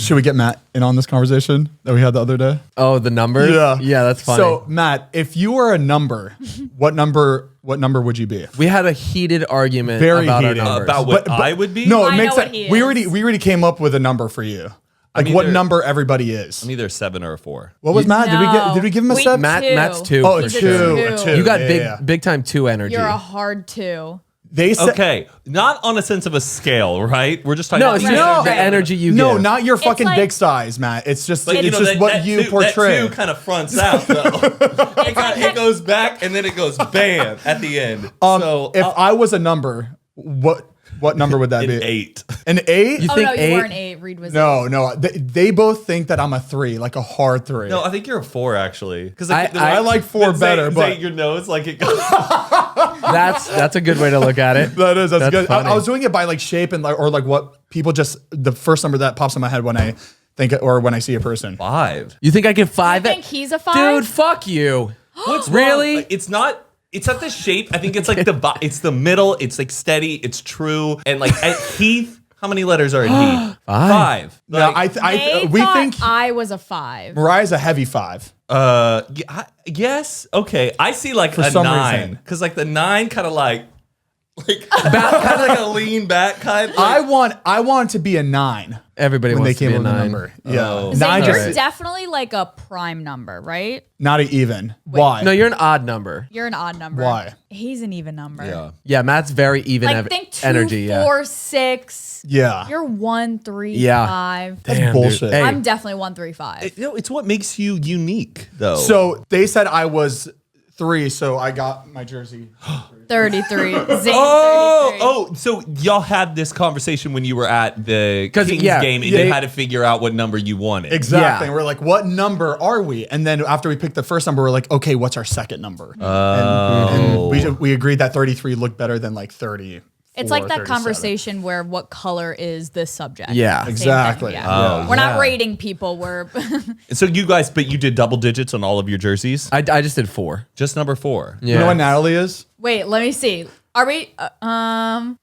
Should we get Matt in on this conversation that we had the other day? Oh, the numbers? Yeah, that's funny. So, Matt, if you were a number, what number would you be? We had a heated argument Very about heated. our numbers. About what I would be? No, it I makes know sense. what he We is. already came up with a number for you. Like what number everybody is. I'm either a 7 or a 4. What was Matt? No. Did we give him a Wait, 7? Matt's 2. Oh, for a sure. 2. You got Yeah. big time 2 energy. You're a hard 2. They said Okay, not on a sense of a scale, right? We're just talking No, about it's just the Right. energy you no, give. not your fucking like- dick size, Matt. It's just But, it's just what you portray. That 2 kind of fronts out, though. it goes back and then it goes bam at the end. So if I was a number, what number would that an be? 8. An 8? You Oh, think no, you 8? weren't 8. Reed was No. They both think that I'm a 3, like a hard 3. No, I think you're a 4 actually. Because I like 4 better, but your nose like it goes. That's a good way to look at it. that's good. funny. I was doing it by like shape and or like what people just the first number that pops in my head when I think or when I see a person. 5. You think I give 5? I think he's a 5. Dude, fuck you. What's Really? wrong? It's not the shape. I think it's like it's the middle. It's like steady. It's true. And like at Heath, how many letters are in Heath? 5. No, Like, we thought think I was a 5. Mariah's a heavy 5. yes. Okay. I see like a some 9 reason. because like the 9 kind of like kind of like a lean back kind. I want it to be a 9 Everybody when they wants to came be a with a 9. number. Yeah, Oh. 9 Zane, just you're definitely like a prime number, right? not an even. Why? No, you're an odd number. You're an odd number. Why? He's an even number. Yeah. Yeah, Matt's very even Like think 2, energy. 4, 6. Yeah. You're 1, 3, Yeah. 5. That's Damn, bullshit. dude. Hey, I'm definitely 1, 3, 5. It's what makes you unique, though. So they said I was 3, so I got my jersey. 33. Zane, 33. So y'all had this conversation when you were at the 'Cause, Kings yeah, game, and they- you had to figure out what number you wanted. Exactly. Yeah. And we're like, what number are we? And then after we picked the first number, we're like, okay, what's our second number? And we agreed that 33 looked better than like 30. It's like that conversation where what color is this subject? Yeah. Same thing, Exactly. yeah. Oh, We're yeah. not rating people. We're So you guys, but you did double digits on all of your jerseys? I just did 4. Just number 4. Yeah. You know what Natalie is? wait. Let me see. Are we?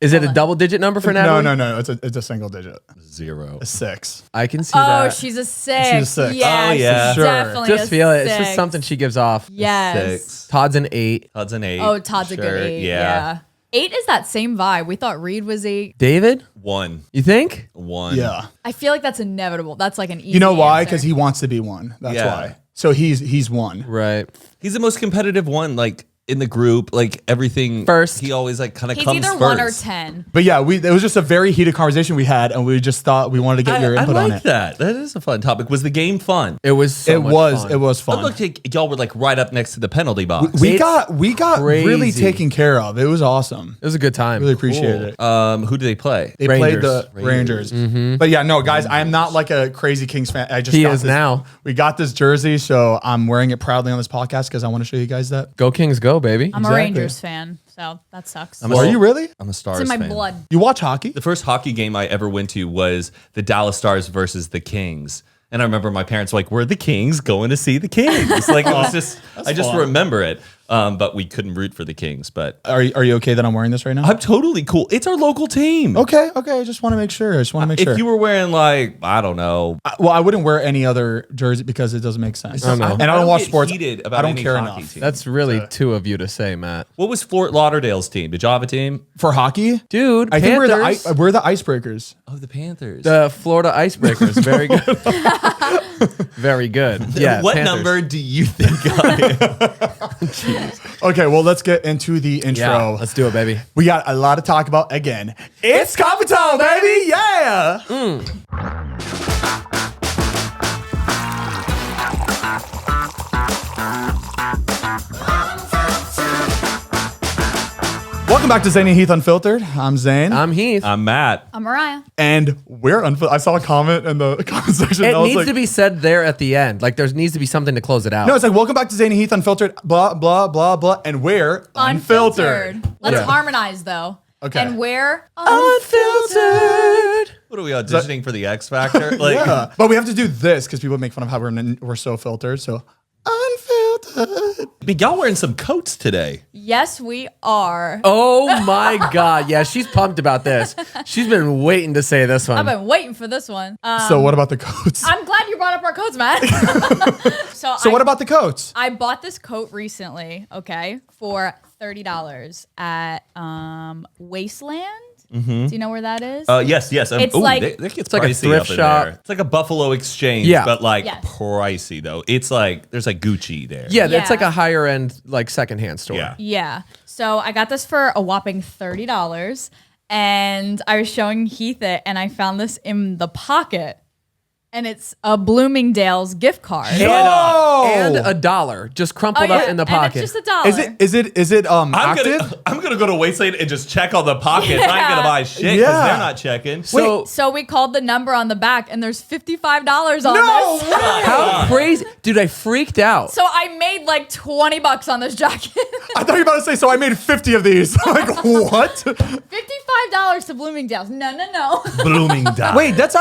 Is it a double digit number for Natalie? No. It's a single digit. 0. A 6. I can see Oh, that. she's a 6. She's a 6. Yeah, Oh, yeah. she's Sure. definitely Just a feel it. It's 6. just something she gives off. Yes. 6. Todd's an 8. Todd's an 8. Oh, Todd's a Sure, good 8. Yeah. 8 is that same vibe. We thought Reed was 8. David? 1. You think? 1. Yeah. I feel like that's inevitable. That's like an easy You know why? answer. Because he wants to be 1. That's Yeah. why. So he's 1. Right. He's the most competitive one, like in the group, like everything. First. He always like kind of He's comes either first. 1 or 10. But yeah, it was just a very heated conversation we had, and we just thought we wanted to get your I input like on it. that. That is a fun topic. Was the game fun? It was so much fun. It was It fun. looked like y'all were like right up next to the penalty box. We It's got really crazy. taken care of. It was awesome. It was a good time. Really appreciate it. Who do they play? They played Rangers. the Rangers. But yeah, no, guys, I am not like a crazy Kings fan. I just He got is this, now. We got this jersey, so I'm wearing it proudly on this podcast because I want to show you guys that. Go Kings, go, baby. I'm Exactly. a Rangers fan, so that sucks. I'm a- Are you really? I'm a Stars It's in my fan. blood. You watch hockey? The first hockey game I ever went to was the Dallas Stars versus the Kings. And I remember my parents were like, we're the Kings going to see the Kings. Like, it was just, I just fun. remember it. But we couldn't root for the Kings. But Are you okay that I'm wearing this right now? I'm totally cool. It's our local team. Okay. I just want to make sure. If you were wearing like, I don't know. Well, I wouldn't wear any other jersey because it doesn't make sense. I know. And I don't watch get sports. heated I about don't any care hockey enough. team. That's really two of you to say, Matt. What was Fort Lauderdale's team? Did y'all have a team? For hockey, Dude, I think Panthers. we're the Icebreakers. Oh, the Panthers. The Florida Icebreakers. Very good. Very good. Yeah. what Panthers. number do you think I am? Okay, well, let's get into the intro. Yeah, let's do it, baby. We got a lot to talk about again. It's Coffee Time, baby! Yeah! Welcome back to Zane and Heath Unfiltered. I'm Zane. I'm Heath. I'm Matt. I'm Mariah. and we're unfiltered. I saw a comment in the comment section. It I was needs like, to be said there at the end. Like there needs to be something to close it out. No, it's like, welcome back to Zane and Heath Unfiltered, blah, blah, blah, blah. And we're unfiltered. Let's Yeah. harmonize though. Okay. And we're Unfiltered. What are we auditioning for the X Factor? Like, Yeah. But we have to do this because people make fun of how we're so filtered. So unfiltered. But y'all wearing some coats today. Yes, we are. Oh my God. Yeah, she's pumped about this. She's been waiting to say this one. I've been waiting for this one. So what about the coats? I'm glad you brought up our coats, Matt. So what about the coats? I bought this coat recently, okay, for $30 at Wasteland. Do you know where that is? Yes. It's that gets it's like a pricey thrift up in shop. there. It's like a Buffalo Exchange, Yeah. but like Yes. pricey though. It's like there's like Gucci there. Yeah, Yeah. it's like a higher end, like secondhand store. Yeah. Yeah. So I got this for a whopping $30, and I was showing Heath it, and I found this in the pocket, and it's a Bloomingdale's gift card. And $1 just crumpled up in the And pocket. it's just $1. Is it active? I'm gonna go to Wasteland and just check all the pockets. I ain't Yeah. gonna buy shit because Yeah. they're not checking. So we called the number on the back, and there's $55 on No this. way! How crazy. Dude, I freaked out. So I made like $20 on this jacket. I thought you were about to say, so I made 50 of these. Like, what? $55 to Bloomingdale's. No. Bloomingdale. Wait, that's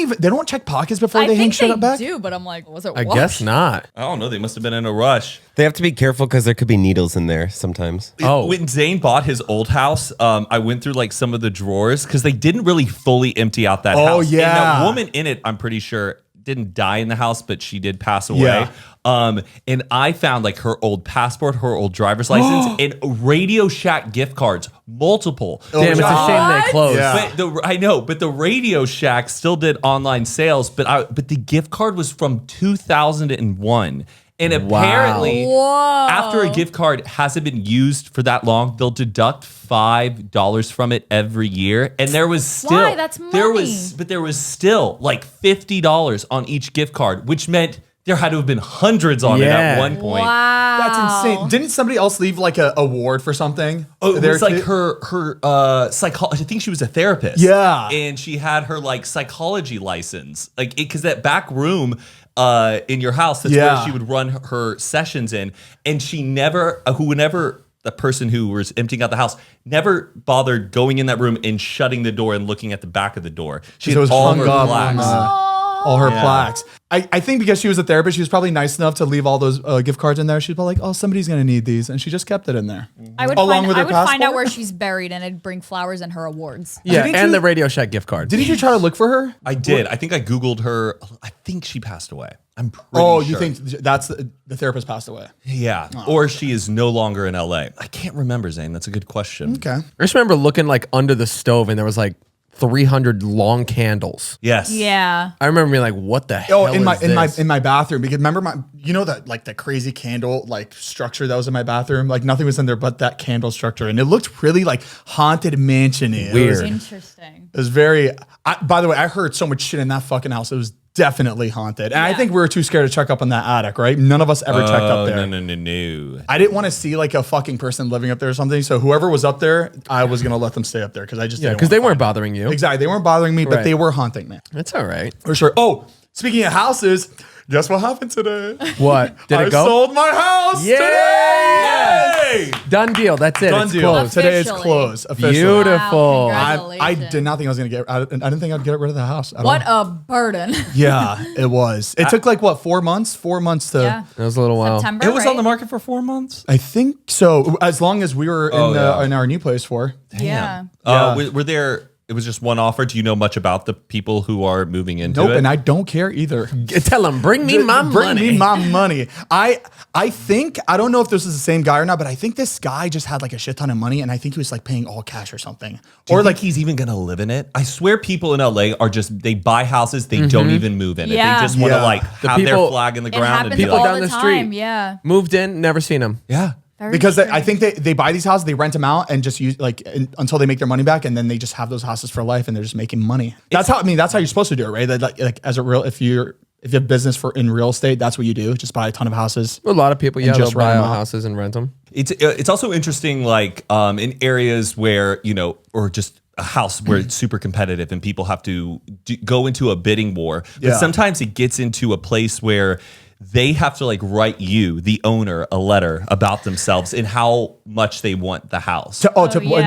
they don't check pockets before I they hang think shit they up back? do, but I'm like, was it I washed? guess not. I don't know. They must have been in a rush. They have to be careful because there could be needles in there sometimes. Oh. When Zane bought his old house, I went through like some of the drawers because they didn't really fully empty out that house. And yeah. the woman in it, I'm pretty sure, didn't die in the house, but she did pass away. Yeah. And I found like her old passport, her old driver's license, and Radio Shack gift cards, multiple. Damn, it's a shame they closed. Yeah. But I know, but the Radio Shack still did online sales, but the gift card was from 2001. And apparently, after a gift card hasn't been used for that long, they'll deduct $5 from it every year. And there was still Why? That's there money. was still like $50 on each gift card, which meant there had to have been hundreds on it Yeah. at one point. Wow. That's insane. Didn't somebody else leave like a award for something? Oh, it There was like too? her psychology. I think she was a therapist. Yeah. and she had her like psychology license, like because that back room in your house, that's Yeah. where she would run her sessions in, and she never, whoever the person who was emptying out the house, never bothered going in that room and shutting the door and looking at the back of the door. She So it had was all hung her up plaques. on all her Yeah. plaques. I think because she was a therapist, she was probably nice enough to leave all those gift cards in there. She's probably like, oh, somebody's going to need these. And she just kept it in there. I would, Along find, with I her would find out passport? where she's buried, and I'd bring flowers and her awards. Yeah, Didn't and you- the Radio Shack gift card. Didn't you try to look for her? I did. I think I Googled her. I think she passed away. I'm pretty Oh, sure. you think that's the therapist passed away? Yeah. Or she is no longer in LA. I can't remember, Zane. That's a good question. Okay. I just remember looking like under the stove and there was like 300 long candles. Yes. Yeah. I remember being like, what the hell Oh, in is my this? bathroom, because remember that like the crazy candle like structure that was in my bathroom, like nothing was in there but that candle structure, and it looked really like haunted mansion-y. Weird. Interesting. It was very. By the way, I heard so much shit in that fucking house. It was definitely haunted, and I Yeah. think we were too scared to check up on that attic. Right? None of us ever checked up there. No. I didn't want to see like a fucking person living up there or something. So whoever was up there, I was gonna let them stay up there because I just Yeah, didn't because they wanna weren't find bothering you. them. Exactly. They weren't bothering me, but Right. they were haunting me It's all right. for sure. Oh, speaking of houses, guess what happened today? What? Did I it go? sold my house today. Done deal. That's it. Done It's deal. closed. Today is Officially. closed. Officially. Beautiful. Wow, I did not think I was gonna get. I didn't think I'd get rid of the house. at What all. a burden. Yeah, it was. It took like what 4 months? 4 months to. Yeah. That was a little while. September, It was right? on the market for 4 months. I think so. As long as we were in our new place for. Yeah. Were there? It was just one offer. Do you know much about the people who are moving into Nope, it? and I don't care either. Tell them, bring me my Bring money. me my money. I think I don't know if this is the same guy or not, but I think this guy just had like a shit ton of money, and I think he was like paying all cash or something. Or like he's even gonna live in it. I swear, people in LA are just they buy houses, they don't even move in it. Yeah. They just want to Yeah. like The have people- their flag in the It ground and happens be People all like, down the the street. time. Yeah. Moved in, never seen them. yeah. Very because true. I think they buy these houses, they rent them out, and just use until they make their money back, and then they just have those houses for life, and they're just making money. That's how you're supposed to do it, right? That, like as a real if you have business in real estate, that's what you do. Just buy a ton of houses. A lot of people, yeah, just they'll buy rent 'em out out. houses and rent them. It's also interesting, like in areas where or just a house where it's super competitive and people have to go into a bidding war. But Yeah. sometimes it gets into a place where they have to like write you, the owner, a letter about themselves and how much they want the house. They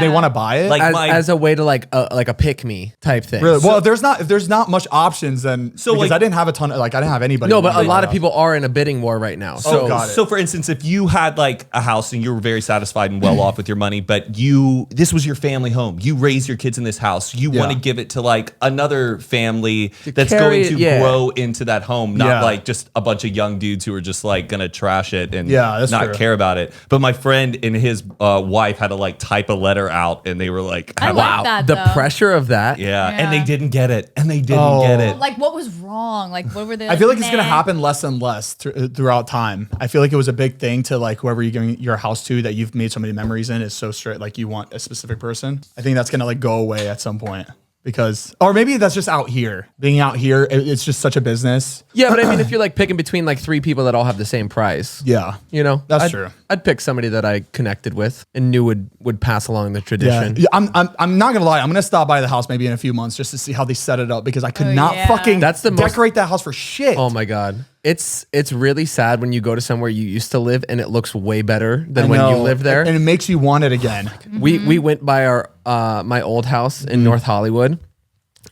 want to buy it. Like as a way to like a pick me type thing. Really? Well, if there's not much options, then because like, I didn't have a ton of I didn't have anybody. No, but a lot of people are in a bidding war right now. So, so for instance, if you had like a house and you were very satisfied and well off with your money, but this was your family home, you raised your kids in this house, you want to give it to like another family that's going to grow into that home, not like just a bunch of young dudes who are just like gonna trash it and not care about it. But my friend and his wife had to like type a letter out, and they were like, I like that, the though. pressure of that. Yeah, and they didn't get it, and they didn't get it. Like, what was wrong? Like, what were they? I feel like it's gonna happen less and less throughout time. I feel like it was a big thing to like whoever you're giving your house to that you've made so many memories in is so straight. Like you want a specific person. I think that's gonna like go away at some point. Because, or maybe that's just out here. Being out here, it's just such a business. Yeah, but I mean, if you're like picking between like 3 people that all have the same price, Yeah. you know, That's true. I'd pick somebody that I connected with and knew would pass along the tradition. Yeah, I'm not gonna lie. I'm gonna stop by the house maybe in a few months just to see how they set it up because I could not fucking decorate that house for shit. Oh my god, it's really sad when you go to somewhere you used to live and it looks way better than when you lived there, and it makes you want it again. We went by our my old house in North Hollywood.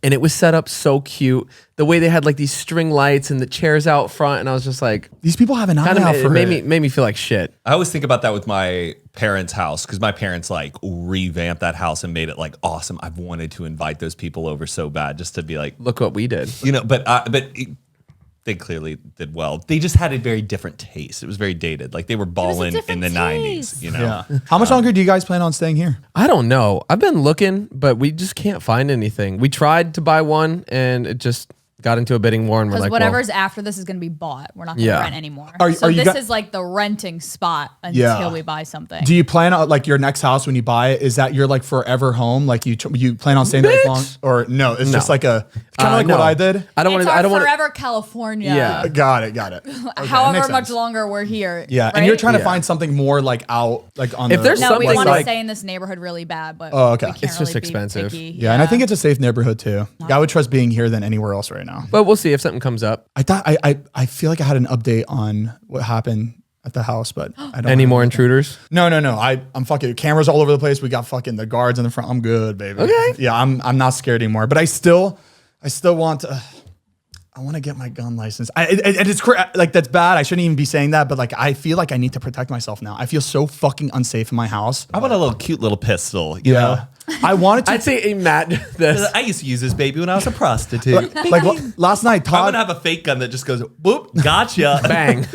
And it was set up so cute. The way they had like these string lights and the chairs out front, and I was just like, these people have an eye out for it. Made me feel like shit. I always think about that with my parents' house because my parents like revamped that house and made it like awesome. I've wanted to invite those people over so bad just to be like, look what we did. You know, but they clearly did well. They just had a very different taste. It was very dated. Like they were balling in the 90s, you know? Yeah. How much longer do you guys plan on staying here? I don't know. I've been looking, but we just can't find anything. We tried to buy one and it just got into a bidding war, and we're like, whatever's after this is going to be bought. We're not going to rent anymore. So this is like the renting spot until we buy something. Do you plan on like your next house when you buy it? Is that your like forever home? Like you plan on staying there as long, or no? It's just like a kind of like what I did. I don't want to. I don't want forever California. Yeah, got it. Okay, however much longer we're here. Yeah, right? and you're trying to find something more like out like on. If there's something we want to like, stay in this neighborhood really bad, but it's just expensive. Yeah, and I think it's a safe neighborhood too. I would trust being here than anywhere else right now. But we'll see if something comes up. I thought I feel like I had an update on what happened at the house, but I don't. Any more intruders? No. I'm fucking cameras all over the place. We got fucking the guards in the front. I'm good, baby. Okay. Yeah, I'm not scared anymore. But I still want to. I want to get my gun license. And it's like that's bad. I shouldn't even be saying that, but like I feel like I need to protect myself now. I feel so fucking unsafe in my house. How about a little cute little pistol? You know? I wanted to. I'd say Matt. This. I used to use this baby when I was a prostitute. Like last night, Todd. I'm gonna have a fake gun that just goes whoop, gotcha, bang,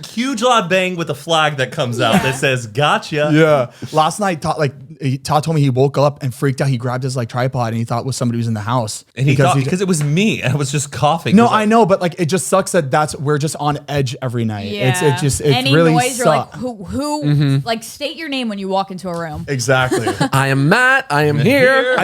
huge loud bang with a flag that comes out that says gotcha. Yeah. Last night, Todd told me he woke up and freaked out. He grabbed his like tripod and he thought somebody was in the house, and he thought because it was me. I was just coughing. No, I know, but like it just sucks that we're just on edge every night. Yeah. It Any really noise, sucks. you're like who like state your name when you walk into a room. Exactly. I am Matt. I am here.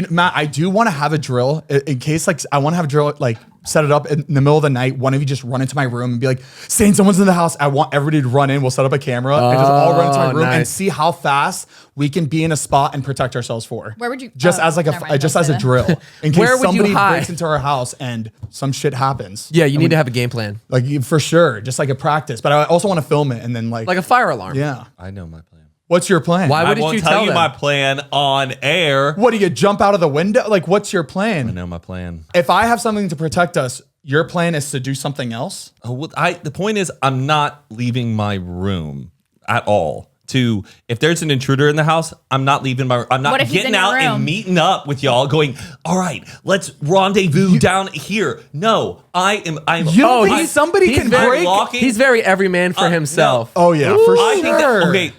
Matt, I do want to have a drill in case like I want to have a drill like set it up in the middle of the night. One of you just run into my room and be like, Zane, someone's in the house. I want everybody to run in. We'll set up a camera and just all run into my room and see how fast we can be in a spot and protect ourselves for. Where would you just as like a drill in case Where would somebody you hide? breaks into our house and some shit happens. Yeah, you need to have a game plan, like for sure, just like a practice. But I also want to film it and then like a fire alarm. Yeah, I know my plan. What's your plan? Why I wouldn't won't you tell you them? my plan on air. What do you jump out of the window? Like, what's your I plan? know my plan. If I have something to protect us, your plan is to do something else. Oh, well, the point is, I'm not leaving my room at all. If there's an intruder in the house, I'm not leaving my. I'm not getting out and meeting up with y'all. Going, all right, let's rendezvous down here. No, I am. You don't think somebody can break? He's very every man for himself. No. Oh yeah, for I sure. Think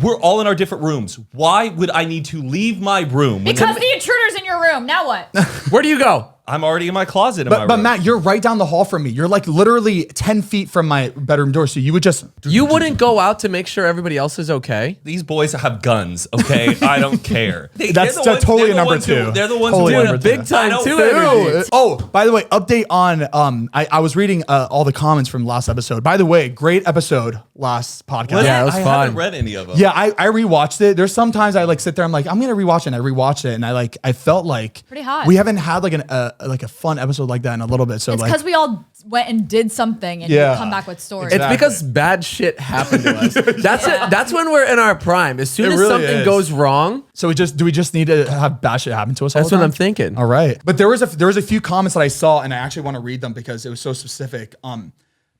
we're all in our different rooms. Why would I need to leave my room? Because the intruder's in your room. Now what? Where do you go? I'm already in my closet. But Matt, you're right down the hall from me. You're like literally 10 feet from my bedroom door. So you would just. You wouldn't go out to make sure everybody else is okay? These boys have guns, okay? I don't care. That's totally a number two. They're the ones totally who number big time too. Oh, by the way, update on I was reading all the comments from last episode. By the way, great episode last podcast. Yeah, it was I fun. haven't read any of them. Yeah, I rewatched it. There's sometimes I like sit there, I'm like, I'm gonna rewatch it, and I rewatched it, and I felt like pretty hot. We haven't had like a a fun episode like that in a little bit. So It's like, because we all went and did something and Yeah. you come back with stories. It's because bad shit happened to us. That's when we're in our prime. As soon It as really something is. goes wrong, so do we just need to have bad shit happen to us? that's all what the I'm time? thinking. All right, but there was a few comments that I saw, and I actually want to read them because it was so specific.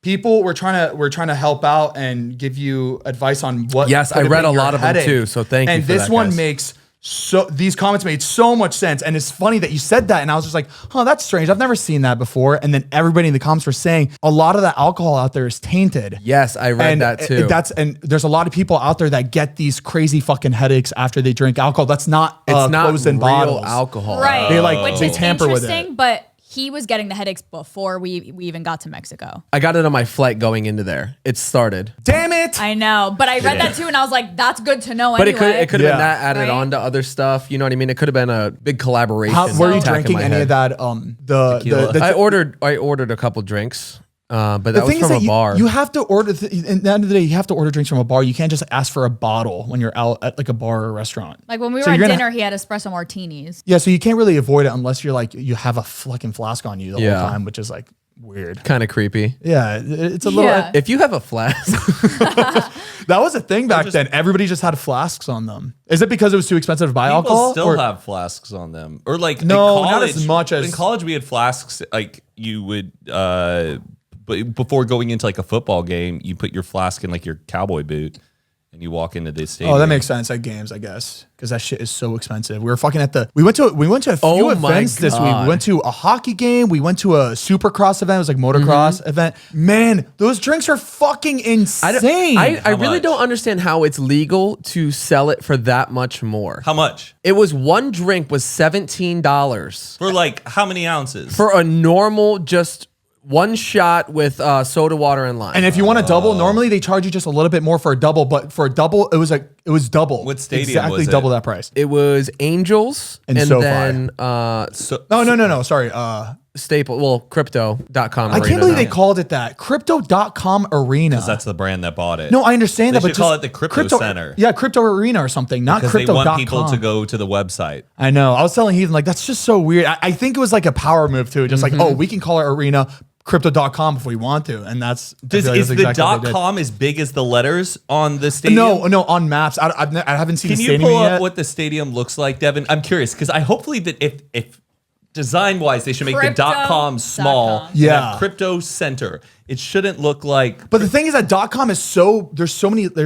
People were trying to help out and give you advice on what. Yes, could I have read been a your lot of them headache. too, so thank you And for this that, one guys. these comments made so much sense, and it's funny that you said that, and I was just like, "Oh, that's strange. I've never seen that before." And then everybody in the comments were saying a lot of the alcohol out there is tainted. Yes, I read And that too. and there's a lot of people out there that get these crazy fucking headaches after they drink alcohol. That's not it's not closed in real bottles. alcohol. right. They Which they is tamper with it. interesting, but he was getting the headaches before we even got to Mexico. I got it on my flight going into there. It started. Damn it! I know, but I read that too, and I was like, "That's good to know." But anyway. it could have Yeah. been that added Right? on to other stuff. You know what I mean? It could have been a big collaboration. How, were you attack in drinking my any head. of that? I ordered a couple drinks, but that was from a bar. You have to order. At the end of the day, you have to order drinks from a bar. You can't just ask for a bottle when you're out at like a bar or a restaurant. Like when we So were at you're gonna- dinner, he had espresso martinis. Yeah, so you can't really avoid it unless you're like you have a fucking flask on you the Yeah. whole time, which is like weird. Kind of creepy. Yeah, it's a little. Yeah. If you have a flask, That was a thing back then. Everybody just had flasks on them. Is it because it was too expensive to buy People alcohol? still or- have flasks on them, or like No, in not college, as much as- in college. We had flasks like you would, but before going into like a football game, you put your flask in like your cowboy boot, and you walk into the stadium. Oh, that makes sense at games, I guess, because that shit is so expensive. We were fucking at the. We went to a few Oh my events this week. We God. went to a hockey game. We went to a Supercross event. It was like motocross event. Man, those drinks are fucking insane. I really much? don't understand how it's legal to sell it for that much more. How much It was one drink was $17 for like how many ounces? for a normal just one shot with soda water and lime. And if you want a double, normally they charge you just a little bit more for a double, but for a double, it was double. What stadium exactly was it? double that price. it was Angels And and SoFi. then No. Sorry. Staple, well, crypto.com. I can't believe they called it that. Crypto.com Arena. That's the brand that bought it. No, I understand They that, but should call just it the Crypto Center. Yeah, Crypto Arena or something, not because they Crypto.com. want people to go to the website. I know. I was telling Heath, like, that's just so weird. I think it was like a power move too. Just like, oh, we can call our arena Crypto.com if we want to. And that's I feel like Is that's the exactly what they did. .com as big as the letters on the stadium? No, on maps. I haven't seen Can the you stadium pull yet. up what the stadium looks like, Devin? I'm curious because I hopefully that if design wise they should make the .com small. Crypto.com. and Yeah. have Crypto Center. It shouldn't look like. But the thing is that .com is there's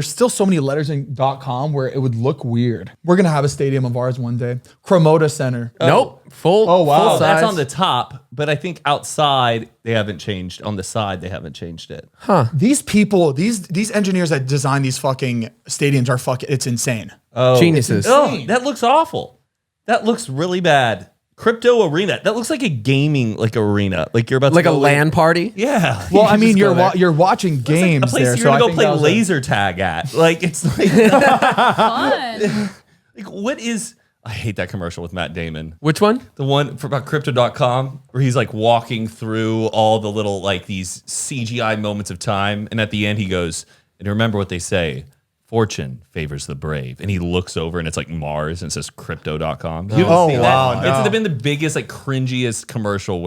still so many letters in .com where it would look weird. We're gonna have a stadium of ours one day. Cremota Center. Nope. Full. Oh, wow. Full Oh, that's size. on the top, but I think outside they haven't changed. On the side they haven't changed it. These people, these engineers that design these fucking stadiums are it's insane. Geniuses. Oh, that looks awful. That looks really bad. Crypto Arena. That looks like a gaming arena. Like you're about Like to a go LAN party. Yeah. Well, You I mean, just go there. you're watching It's like games a place there, you're so I gonna go think play that was laser tag at. Like it's like, Fun. like what is? I hate that commercial with Matt Damon. Which one? The one for about crypto.com where he's like walking through all the little like these CGI moments of time. And at the end he goes, and remember what they say, fortune favors the brave. And he looks over and it's like Mars and it says crypto.com. You haven't Oh, seen wow, that? no. It's been the biggest, like cringiest commercial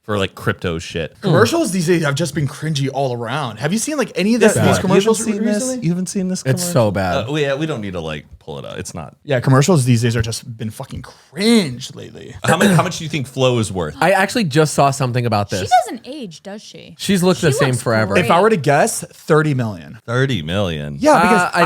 for like crypto shit. commercials these days have just been cringy all around. Have you seen like any of these commercials You haven't seen recently? this? You haven't seen this It's commercial? so bad. Yeah, we don't need to like pull it up. It's not. Yeah, commercials these days are just been fucking cringe lately. How much do you think Flow is worth? I actually just saw something about She this. doesn't age, does she? She's looked the She same looks forever. great. If I were to guess, 30 million. 30 million. Yeah,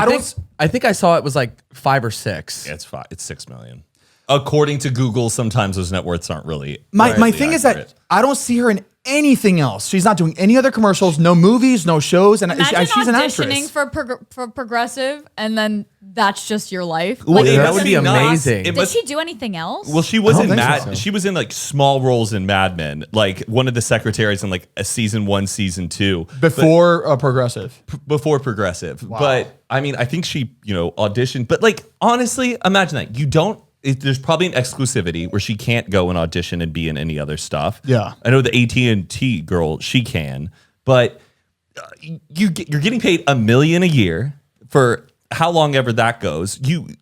because I think I saw it was like 5 or 6. Yeah, it's 6 million. According to Google, sometimes those net worths aren't really. my really thing is accurate. that I don't see her in anything else. She's not doing any other commercials, no movies, no shows, and Imagine she's an auditioning actress. for progressive, and then that's just your life. Well, Like, it that must would be not- amazing. it did must- she do anything else? Well, she was I in don't think Mad. so. She was in like small roles in Mad Men, like one of the secretaries in like a season 1, season 2 Before Progressive. before Progressive. But I mean, I think she auditioned. But like honestly, imagine that you don't. There's probably an exclusivity where she can't go and audition and be in any other stuff. Yeah. I know the AT&T girl, she can, but you're getting paid $1 million a year for how long ever that goes,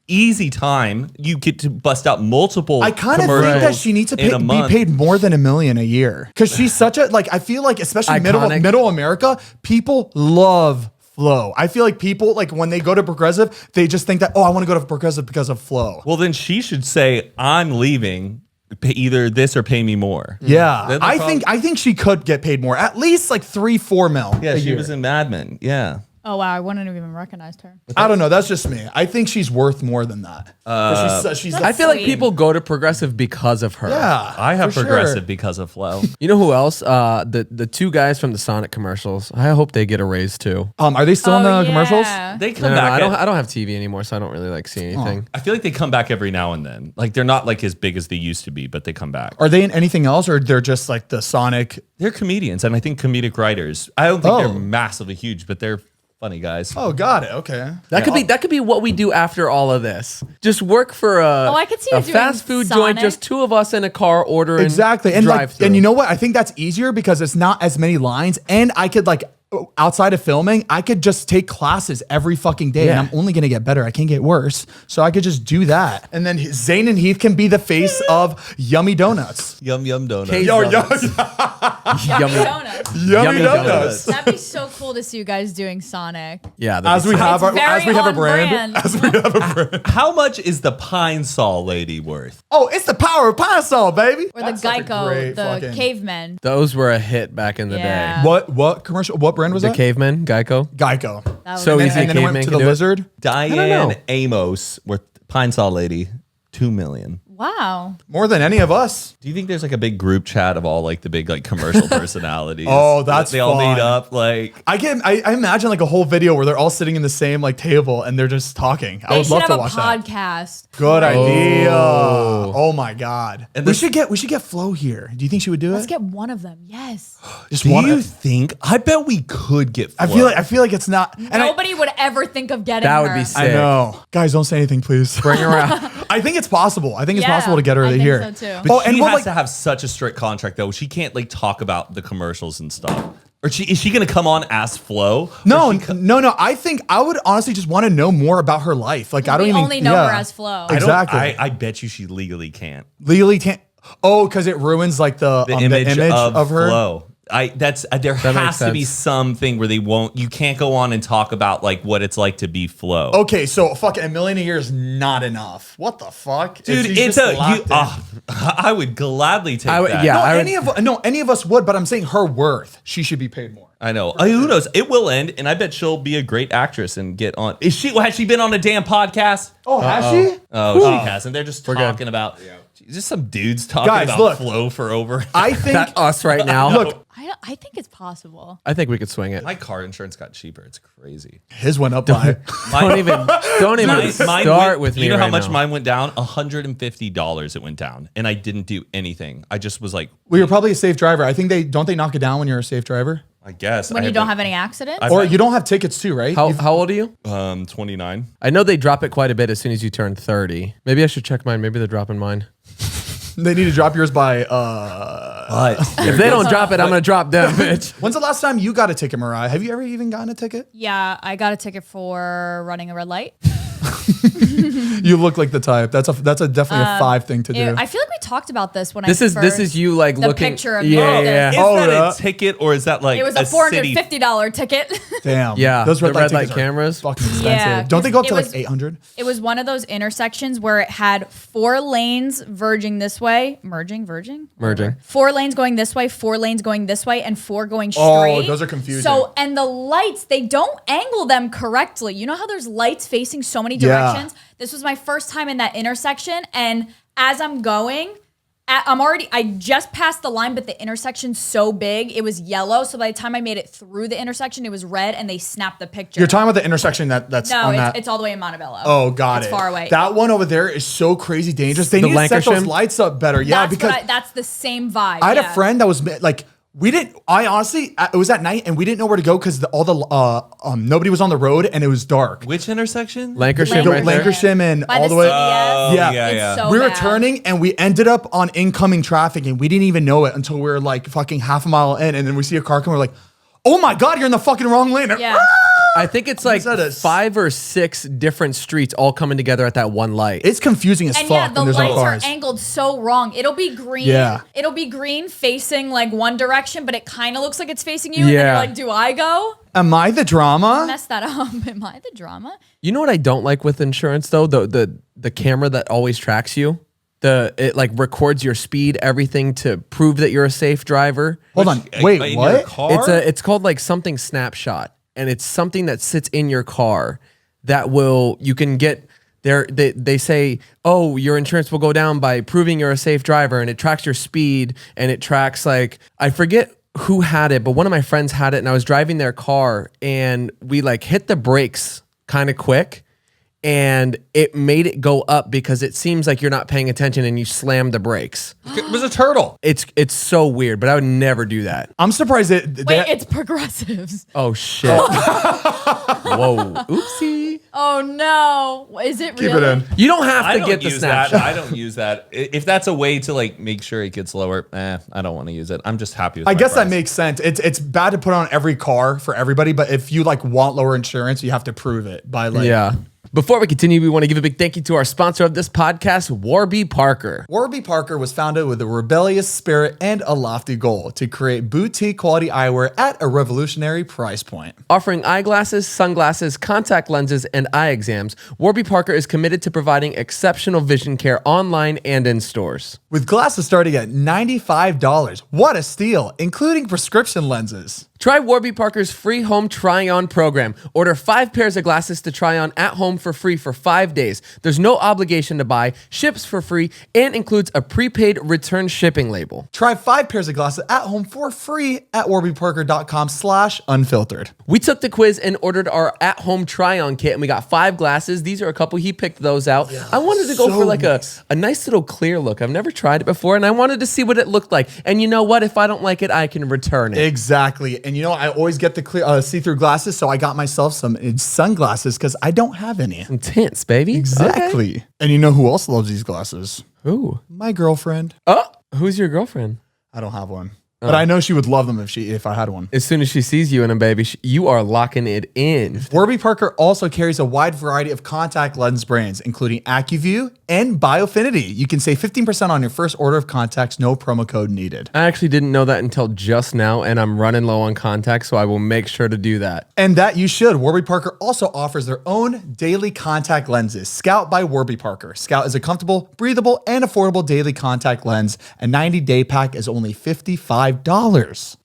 easy time, you get to bust out multiple. I kind of think that she needs to be paid more than $1 million a year because she's such a like. I feel like especially middle America, people love Flo. I feel like people like when they go to Progressive, they just think that I want to go to Progressive because of Flo. Well, then she should say, "I'm leaving. Pay either this or pay me more." Yeah, I think she could get paid more, at least like 3-4 mil. Yeah, she was in Mad Men. Yeah. Oh wow, I wouldn't have even recognized her. I don't know. That's just me. I think she's worth more than that. She's I feel like people go to Progressive because of her. Yeah, I have for Progressive sure. because of Flo. You know who else? The two guys from the Sonic commercials. I hope they get a raise too. Are they still in the commercials? They come No, back. I don't have TV anymore, so I don't really like see anything. I feel like they come back every now and then. Like they're not like as big as they used to be, but they come back. Are they in anything else, or they're just like the Sonic? They're comedians, and I think comedic writers. I don't think they're massively huge, but they're funny guys. Oh, got it. Okay. That could be what we do after all of this. Just work for I could see a you doing fast food joint, Sonic. just two of us in a car ordering. Exactly. And drive and you know what? I think that's easier because it's not as many lines, and I could like outside of filming, I could just take classes every fucking day, and I'm only gonna get better. I can't get worse, so I could just do that. And then Zane and Heath can be the face of Yummy Donuts. Yum donuts. Yummy Donuts. Yummy Donuts. That'd be so cool to see you guys doing Sonic. Yeah, As we have It's very a on brand. brand. How much is the Pine Sol lady worth? Oh, it's the power of Pine Sol, baby. Or That's the such a Geico, great the fucking- cavemen. those were a hit back in the Yeah. day. What commercial? What brand was The that? cavemen, Geico. Geico. That was So great. easy. And then it went Caveman to can the do it. lizard. don't know. Diane Amos with Pine Sol lady, $2 million. Wow. More than any of us. Do you think there's like a big group chat of all like the big like commercial personalities? Oh, that's they all fun. meet up like. I imagine like a whole video where they're all sitting in the same like table and they're just talking. I They would should love have to a watch that. podcast. Good idea. Oh my god. And we should get Flo here. Do you think she would do Let's it? get one of them. Yes. Just Do one. you think? I bet we could get. I feel like it's not. And Nobody would ever think of getting That her. would be sick. I know. Guys, don't say anything, please. Bring her out. I think it's possible. I think it's Yeah, possible to get her I think here. so, too. But she what, has like, to have such a strict contract though. She can't like talk about the commercials and stuff. Or is she gonna come on as Flo? no. I think I would honestly just want to know more about her life. Like I don't We even only know her as Flo. Exactly. I bet you she legally can't. Legally can't. Oh, because it ruins like the image of her. Flo. There has makes to be sense. something where you can't go on and talk about like what it's like to be Flo. Okay, so fucking $1 million a year is not enough. What the fuck, Dude, She's it's just locked in. I would gladly take that. No, any of us would, but I'm saying her worth. She should be paid more. I know. Who knows? It will end, and I bet she'll be a great actress and get on. Has she been on a damn podcast? Oh, has she? Oh, she hasn't. They're just talking about just some dudes talking Guys, about look. Flo for over. I think. That us right now. Look, I think it's possible. I think we could swing it. My car insurance got cheaper. It's crazy. his went up by. Don't even Mine start went- with me. You know how right much now. mine went down? $150 it went down, and I didn't do anything. I just was like, Well, you're probably a safe driver. I think they knock it down when you're a safe driver, I guess. When you don't have any accidents? I've or had- you don't have tickets too, right? How old are you? 29. I know they drop it quite a bit as soon as you turn 30. Maybe I should check mine. Maybe they're dropping mine. They need to drop yours by. If they don't drop it, I'm gonna drop them, bitch. When's the last time you got a ticket, Mariah? Have you ever even gotten a ticket? Yeah, I got a ticket for running a red light. You look like the type. That's definitely a 5 thing to do. I feel like we talked about this when This is you like the looking. picture of me yeah, with yeah. Is Oh, that yeah. a ticket or is that like It was a a city? $450 ticket. Damn. Yeah, Those red the red light tickets are cameras. Fucking expensive. Yeah, Don't they go up to 'cause like it was- 800? It was one of those intersections where it had 4 lanes verging this way, merging. 4 lanes going this way, 4 lanes going this way, and 4 going straight. Oh, those are confusing. So, and the lights, they don't angle them correctly. You know how there's lights facing so many Yeah. directions? This was my first time in that intersection, and as I'm going, I just passed the line, but the intersection's so big, it was yellow. So by the time I made it through the intersection, it was red, and they snapped the picture. You're talking about the intersection that's No, on that. it's all the way in Montebello. Oh, got it's it. far away. That one over there is so crazy dangerous. They The need to set those Lancashire? lights up better. Yeah, because that's the same vibe. I had yeah. a friend that was like, I honestly, it was at night and we didn't know where to go because nobody was on the road and it was dark. Which intersection? Lancashire The right there. Lancashire and By all the the way. CVS. Yeah. It's so We were bad. turning and we ended up on incoming traffic and we didn't even know it until we were like fucking half a mile in and then we see a car come. We're like, oh my God, you're in the fucking wrong lane. Yeah. I think it's like that is- 5 or 6 different streets all coming together at that one light. It's confusing as And fuck yeah, the when there's no lights are cars. angled so wrong. It'll be green. Yeah. It'll be green facing like one direction, but it kind of looks like it's facing you. And Yeah. then you're like, do I go? Am I the drama? Mess that up. Am I the drama? You know what I don't like with insurance though? The camera that always tracks you. It like records your speed, everything to prove that you're a safe driver. Hold on. In Wait, your what? car? It's called like something snapshot, and it's something that sits in your car that you can get there. They say, oh, your insurance will go down by proving you're a safe driver, and it tracks your speed, and it tracks like, I forget who had it, but one of my friends had it, and I was driving their car, and we like hit the brakes kind of quick, and it made it go up because it seems like you're not paying attention and you slam the brakes. It was a turtle. It's so weird, but I would never do that. I'm surprised that Wait, it's progressives. Oh shit. Whoa. Oopsie. Oh no. Is it keep really? it in. You don't have I to don't get the use that. snapshot. I don't use that. If that's a way to like make sure it gets lower, I don't want to use it. I'm just happy with I my guess that price. makes sense. It's bad to put on every car for everybody, but if you like want lower insurance, you have to prove it by like. Yeah. Before we continue, we want to give a big thank you to our sponsor of this podcast, Warby Parker. Warby Parker was founded with a rebellious spirit and a lofty goal to create boutique quality eyewear at a revolutionary price point. Offering eyeglasses, sunglasses, contact lenses, and eye exams, Warby Parker is committed to providing exceptional vision care online and in stores. With glasses starting at $95. What a steal, including prescription lenses. Try Warby Parker's free home try-on program. Order 5 pairs of glasses to try on at home for free for 5 days. There's no obligation to buy, ships for free, and includes a prepaid return shipping label. Try 5 pairs of glasses at home for free at warbyparker.com/unfiltered. We took the quiz and ordered our at-home try-on kit, and we got 5 glasses. These are a couple. He picked those out. I wanted to go so for like nice. a nice little clear look. I've never tried it before, and I wanted to see what it looked like. And you know what? If I don't like it, I can return it. Exactly. And you know, I always get the clear see-through glasses, so I got myself some sunglasses because I don't have any. Intense, baby. Exactly. Okay. And you know who else loves these glasses? Ooh. My girlfriend. Oh, who's your girlfriend? I don't have one. But I know she would love them if I had one. As soon as she sees you in them, baby, you are locking it in. Warby Parker also carries a wide variety of contact lens brands, including AccuView and Biofinity. You can save 15% on your first order of contacts, no promo code needed. I actually didn't know that until just now, and I'm running low on contacts, so I will make sure to do that. And that you should. Warby Parker also offers their own daily contact lenses, Scout by Warby Parker. Scout is a comfortable, breathable, and affordable daily contact lens. A 90-day pack is only $55.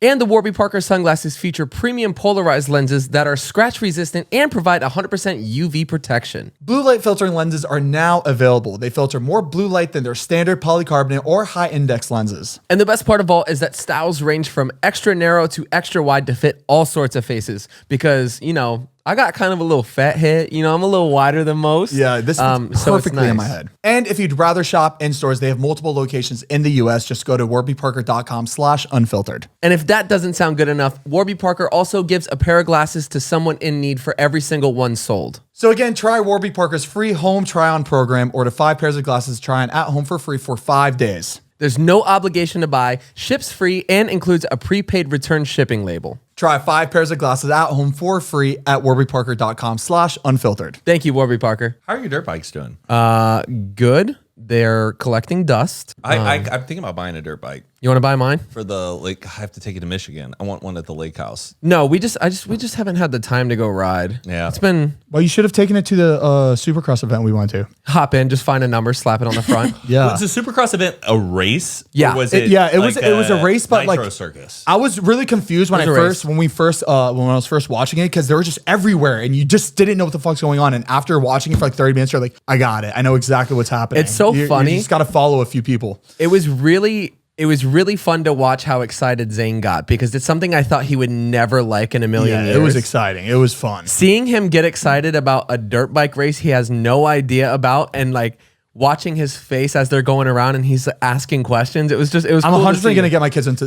And the Warby Parker sunglasses feature premium polarized lenses that are scratch resistant and provide 100% UV protection. Blue light filtering lenses are now available. They filter more blue light than their standard polycarbonate or high index lenses. And the best part of all is that styles range from extra narrow to extra wide to fit all sorts of faces because, you know, I got kind of a little fat head. You know, I'm a little wider than most. Yeah, this fits so it's perfectly in my nice. head. And if you'd rather shop in stores, they have multiple locations in the US. Just go to warbyparker.com/unfiltered. And if that doesn't sound good enough, Warby Parker also gives a pair of glasses to someone in need for every single one sold. So again, try Warby Parker's free home try-on program. Order 5 pairs of glasses to try on at home for free for 5 days. There's no obligation to buy, ships free, and includes a prepaid return shipping label. Try 5 pairs of glasses at home for free at warbyparker.com/unfiltered. Thank you, Warby Parker. How are your dirt bikes doing? Good. They're collecting dust. I'm thinking about buying a dirt bike You want to buy mine? for the lake. I have to take it to Michigan. I want one at the lake house. No, we just haven't had the time to go ride. Yeah. It's been Well, you should have taken it to the Supercross event we went to. hop in, just find a number, slap it on the front. Yeah. Was the Supercross event a race? Yeah. Or was It was a race, but Nitro like circus. I was really confused when It was a race. when I was first watching it because they were just everywhere and you just didn't know what the fuck's going on. And after watching it for like 30 minutes, you're like, I got it. I know exactly what's happening. It's so funny. You just got to follow a few people. It was really fun to watch how excited Zane got because it's something I thought he would never like in a million years. It was exciting. It was fun. Seeing him get excited about a dirt bike race he has no idea about and like watching his face as they're going around and he's asking questions. It was I'm cool 100% to see. going to get my kids into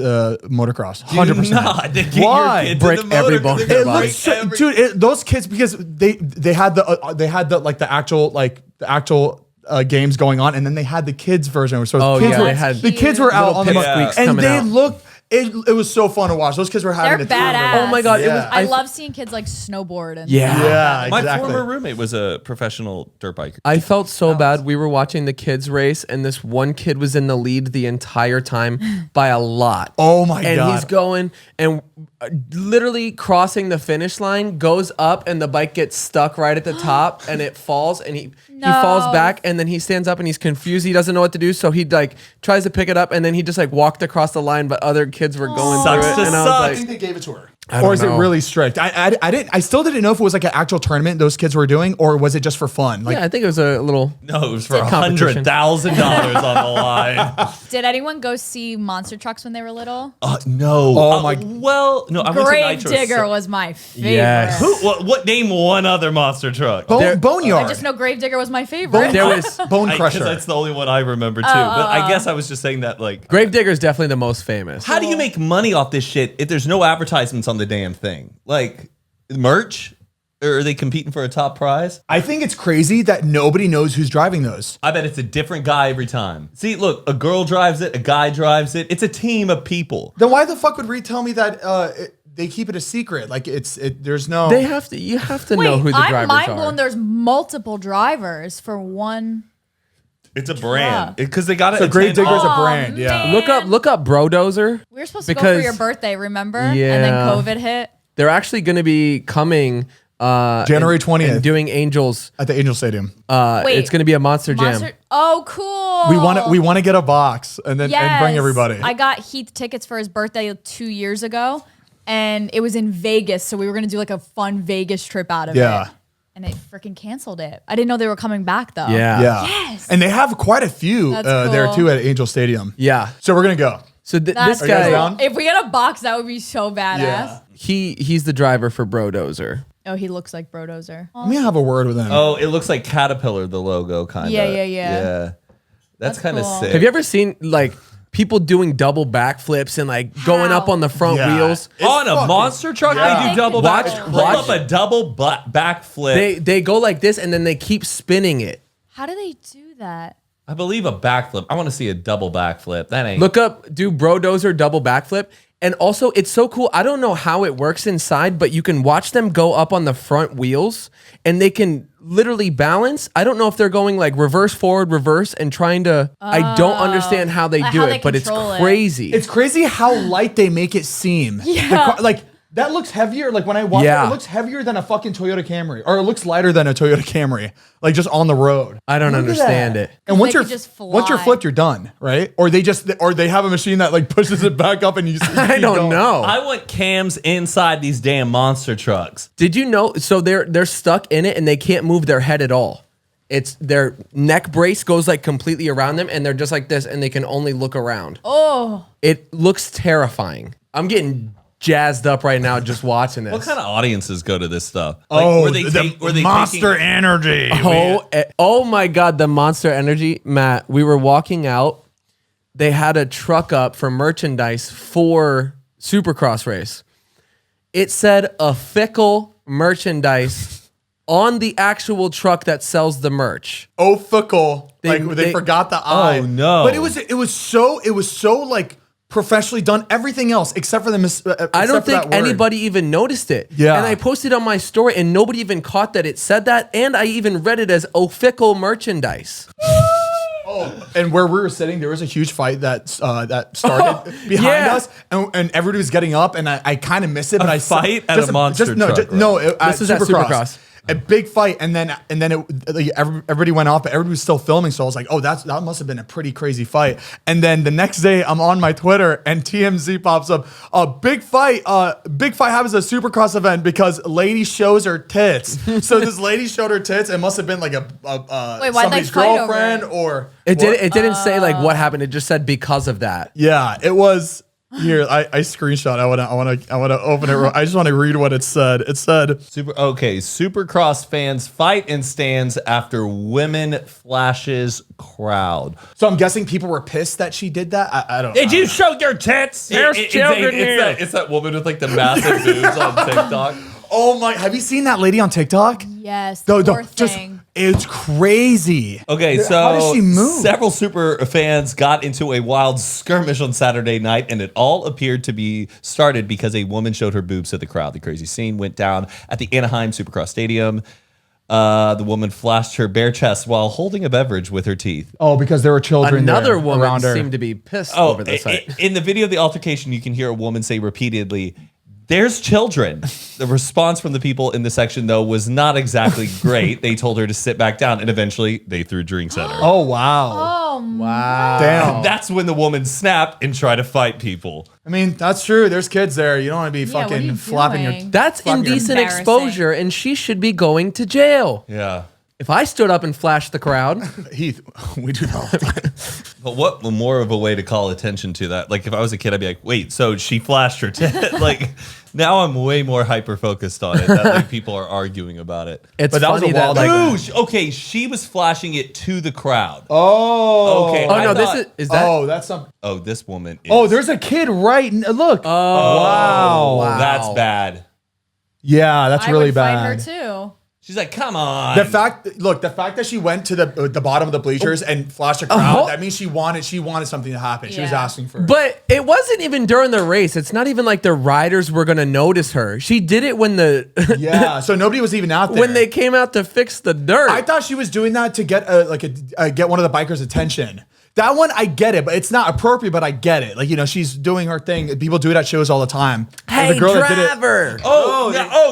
motocross. 100%. Why? Break every bone in their It body. looks so, dude. Those kids because they had the actual games going on, and then they had the kids version. So Oh, kids yeah, were, they had the kids were out little on the pipsqueaks and coming they out. looked. It was so fun to watch. Those kids were having They're a time. badass. Oh my God, it was. I love seeing kids like snowboard and Yeah, My exactly. former roommate was a professional dirt biker. I felt so bad. We were watching the kids race, and this one kid was in the lead the entire time by a lot. Oh my and God. he's going and literally crossing the finish line, goes up, and the bike gets stuck right at the top, and it falls, and he falls back, and then he stands up and he's confused. He doesn't know what to do, so he like tries to pick it up, and then he just like walked across the line, but other kids were going through Sucks it, to and I suck. was I like, think they gave it to her. I don't Or is it know. really strict? I still didn't know if it was like an actual tournament those kids were doing, or was it just for fun? Like, yeah, I think it was a little. No, it was for Competition. $100,000 on the line. Did anyone go see monster trucks when they were little? No. Oh my- Well, no. I went to Grave Nitro. Digger was my favorite. Yes. What? Name one other monster truck. Boneyard. I just know Grave Digger was my favorite. There was Bone Because Crusher. that's the only one I remember too. But I guess I was just saying that like. Gravedigger is definitely the most famous. How do you make money off this shit if there's no advertisements on the damn thing? Like merch? Or are they competing for a top prize? I think it's crazy that nobody knows who's driving those. I bet it's a different guy every time. See, look, a girl drives it, a guy drives it. It's a team of people. Then why the fuck would Reed tell me that they keep it a secret? Like there's no. They have to. You have to know who the I'm drivers mind are. blown. There's multiple drivers for one. It's a brand because they got it. So Grave Digger's a Oh, brand. Yeah. man. Look up Brodozer. We were supposed to go Because- for your birthday, remember? Yeah. And then COVID hit. They're actually going to be coming January 20th. and doing Angels. At the Angel Stadium. Wait, It's going to be a Monster Jam. Oh, cool. We want to get a box and then and bring everybody. I got Heath tickets for his birthday 2 years ago, and it was in Vegas, so we were gonna do like a fun Vegas trip out of Yeah. it. And they freaking canceled it. I didn't know they were coming back though. Yeah. Yeah. Yes. And they have quite a few That's there cool. too at Angel Stadium. Yeah. So we're gonna go. So That's this you guys guy, down? If we get a box, that would be so badass. Yeah. he's the driver for Brodozer. Oh, he looks like Brodozer. Let me have a word with him. Oh, it looks like Caterpillar, the logo, kind of. Yeah. Yeah. That's kind of cool. sick. Have you ever seen like people doing double backflips and like going up on the front Yeah. wheels? on a fucking- monster truck, Yeah. they do double Watch- back. Pull watch- up a double backflip. They go like this and then they keep spinning it. How do they do that? I believe a backflip. I want to see a double backflip. That ain't. Look up, do Brodozer double backflip. And also, it's so cool. I don't know how it works inside, but you can watch them go up on the front wheels and they can literally balance. I don't know if they're going like reverse, forward, reverse, and trying to. I don't understand how they Like do how it, they but it's control it. crazy. It's crazy how light they make it seem. Yeah. Like that looks heavier. Like when I watch Yeah. it looks heavier than a fucking Toyota Camry, or it looks lighter than a Toyota Camry. Like just on the road. I don't Look at understand that. it. And once They you're could just once you're fly. flipped, you're done, right? Or they have a machine that like pushes it back up and you. I don't know. I want cams inside these damn monster trucks. Did you know? So they're stuck in it and they can't move their head at all. It's their neck brace goes like completely around them and they're just like this and they can only look around. Oh, It looks terrifying. I'm getting jazzed up right now just watching this. What kind of audiences go to this stuff? Like, Oh, were they Monster taking- Energy. Oh my God, the Monster Energy. Matt, we were walking out. They had a truck up for merchandise for Supercross race. It said a fickle merchandise on the actual truck that sells the merch. Oh, fickle. They They forgot the I. Oh, no. But it was so like professionally done. Everything else except for the I don't except for that think word. anybody even noticed it. Yeah. And I posted on my story and nobody even caught that it said that. And I even read it as fickle merchandise. And where we were sitting, there was a huge fight that started behind Yeah. us, and everybody was getting up, and I kind of missed it. But I fight at a monster truck, right? This is at Supercross. A big fight, and then everybody went off, but everybody was still filming. So I was like, "Oh, that must have been a pretty crazy fight." And then the next day, I'm on my Twitter, and TMZ pops up: "A big fight happens at a Supercross event because lady shows her tits." So this lady showed her tits. It must have been like Wait, why'd they somebody's fight over girlfriend it? or It didn't say like what happened. It just said because of that. yeah, it was. Here, I screenshot. I wanna open it. I just want to read what it said. It said, Supercross fans fight in stands after women flashes crowd. so I'm guessing people were pissed that she did that. I don't. Did you show your tits? There's children here. It's that woman with like the massive boobs on TikTok. Oh my! Have you seen that lady on TikTok? yes. No, Poor just thing. It's crazy. Okay, so how does she move? Several super fans got into a wild skirmish on Saturday night, and it all appeared to be started because a woman showed her boobs to the crowd. The crazy scene went down at the Anaheim Supercross Stadium. The woman flashed her bare chest while holding a beverage with her teeth. Oh, because there were children Another there woman around her. seemed to be pissed over the sight. In the video of the altercation, you can hear a woman say repeatedly, "There's children." The response from the people in the section, though, was not exactly great. They told her to sit back down, and eventually they threw drinks at her. Oh, wow. Oh, Wow. Damn. That's when the woman snapped and tried to fight people. I mean, that's true. There's kids there. You don't want to be what are you fucking flapping your... doing? That's Fuck, you're indecent embarrassing. exposure, and she should be going to jail. Yeah. If I stood up and flashed the crowd, Heath, we do that all the time. But what more of a way to call attention to that? Like, if I was a kid, I'd be like, wait, so she flashed her tit? Like, now I'm way more hyper-focused on it. That like, people are arguing about it. it's But that was funny a wild that, like, Ooh, okay, she was flashing it to the crowd. Oh. Okay. oh I no, thought- is that? Oh, that's some... Oh, this woman is... Oh, there's a kid right... Look. Oh. Wow. wow. That's bad. Yeah, that's I really would bad. fight her too. She's like, come on. The fact that she went to the bottom of the bleachers and flashed a crowd, that means she wanted something to happen. She was Yeah. asking for. But it wasn't even during the race. It's not even like the riders were gonna notice her. She did it when the yeah, so nobody was even out there when they came out to fix the dirt. I thought she was doing that to get get one of the bikers' attention. That one, I get it, but it's not appropriate. But I get it. Like, you know, she's doing her thing. People do it at shows all the time. And hey, the girl that did it- driver.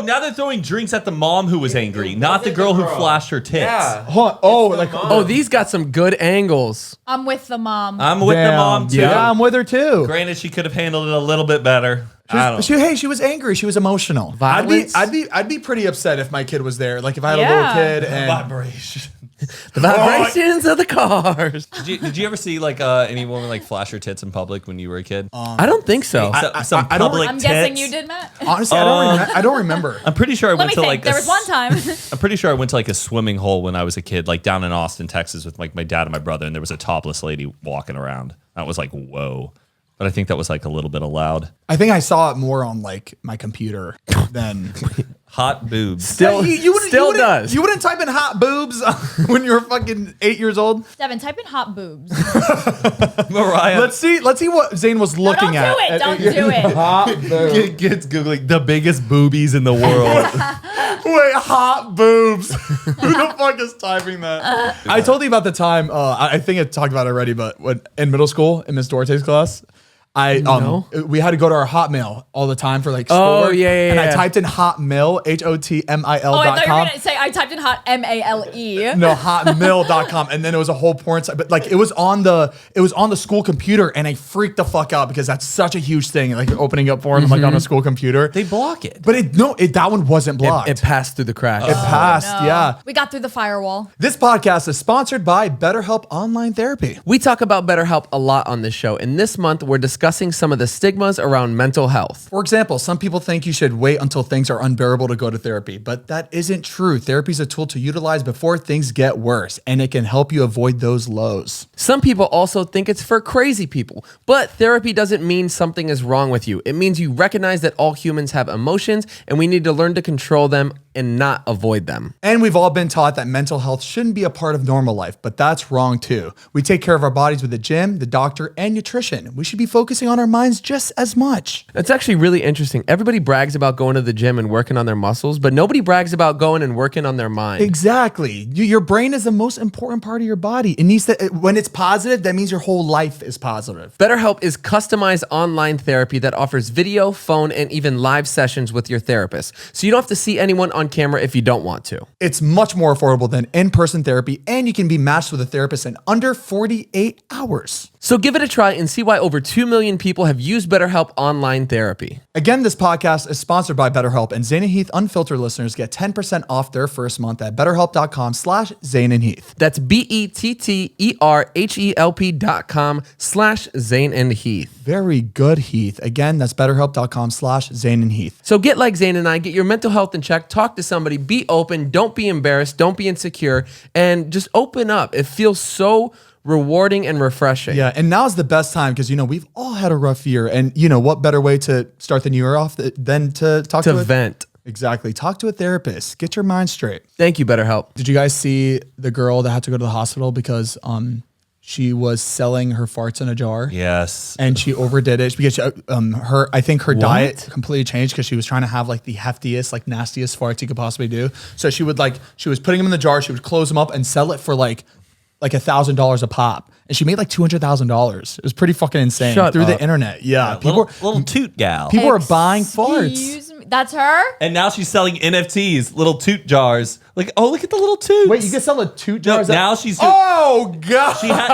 Now they're throwing drinks at the mom who was angry, not the girl who flashed her tits. Oh, these got some good angles. I'm with the mom. I'm with the mom, too. Yeah, I'm with her too. Granted, she could have handled it a little bit better. I don't know. She was angry. She was emotional. Violence? I'd be pretty upset if my kid was there. Like if I had a Yeah. little kid and Vibration. The vibrations of the cars. Did you ever see like any woman like flash her tits in public when you were a kid? I don't think so. Some I don't- public I'm tits. guessing you did, Matt. honestly, I don't remember. I'm pretty sure I Let went me to think. like There was one time. I'm pretty sure I went to like a swimming hole when I was a kid, like down in Austin, Texas, with like my dad and my brother, and there was a topless lady walking around. That was like, whoa. But I think that was like a little bit allowed. I think I saw it more on like my computer than. Hot boobs. Still, still does. You wouldn't type in hot boobs when you were fucking 8 years old. Devin, type in hot boobs. Mariah. Let's see what Zane was looking don't at. do it. Don't do it. Hot boobs. Kids Googling the biggest boobies in the world. Wait, hot boobs. Who the fuck is typing that? I told you about the time. I think I talked about it already, but when in middle school in Miss Dorte's class, we had to go to our Hotmail all the time for like schoolwork. And I typed in Hotmail, HOTMIL.com. Oh, I thought you were gonna say I typed in hot MALE. No, hotmail.com. And then it was a whole porn site. But like it was on the school computer and I freaked the fuck out because that's such a huge thing. Like opening up porn like on a school computer. They block it. But that one wasn't blocked. It passed through the cracks. It passed, yeah. We got through the firewall. This podcast is sponsored by BetterHelp Online Therapy. We talk about BetterHelp a lot on this show, and this month we're discussing some of the stigmas around mental health. For example, some people think you should wait until things are unbearable to go to therapy, but that isn't true. Therapy is a tool to utilize before things get worse, and it can help you avoid those lows. Some people also think it's for crazy people, but therapy doesn't mean something is wrong with you. It means you recognize that all humans have emotions, and we need to learn to control them and not avoid them. And we've all been taught that mental health shouldn't be a part of normal life, but that's wrong too. We take care of our bodies with the gym, the doctor, and nutrition. We should be focusing on our minds just as much. That's actually really interesting. Everybody brags about going to the gym and working on their muscles, but nobody brags about going and working on their mind. Exactly. Your brain is the most important part of your body. It needs to, when it's positive, that means your whole life is positive. BetterHelp is customized online therapy that offers video, phone, and even live sessions with your therapist. So you don't have to see anyone on camera if you don't want to. It's much more affordable than in-person therapy, and you can be matched with a therapist in under 48 hours. So give it a try and see why over 2 million people have used BetterHelp online therapy. Again, this podcast is sponsored by BetterHelp, and Zane and Heath Unfiltered listeners get 10% off their first month at betterhelp.com/Zane and Heath. That's BetterHelp.com/Zane and Heath. Very good, Heath. Again, that's betterhelp.com/Zane and Heath. So get like Zane and I, get your mental health in check, talk to somebody, be open, don't be embarrassed, don't be insecure, and just open up. It feels so rewarding and refreshing. Yeah, and now's the best time because, we've all had a rough year. And, what better way to start the new year off than to talk To to vent. Exactly. Talk to a therapist. Get your mind straight. Thank you, BetterHelp. Did you guys see the girl that had to go to the hospital because she was selling her farts in a jar? Yes. And she overdid it because I think her diet completely changed because she was trying to have like the heftiest, like nastiest farts you could possibly do. So she was putting them in the jar, she would close them up and sell it for like $1,000 a pop. And she made like $200,000. It was pretty fucking insane through the internet. Yeah. Little toot gal. People are buying farts. Excuse me. That's her? And now she's selling NFTs, little toot jars. Like, oh, look at the little toots. Wait, you can sell a toot jar? Now she's oh god.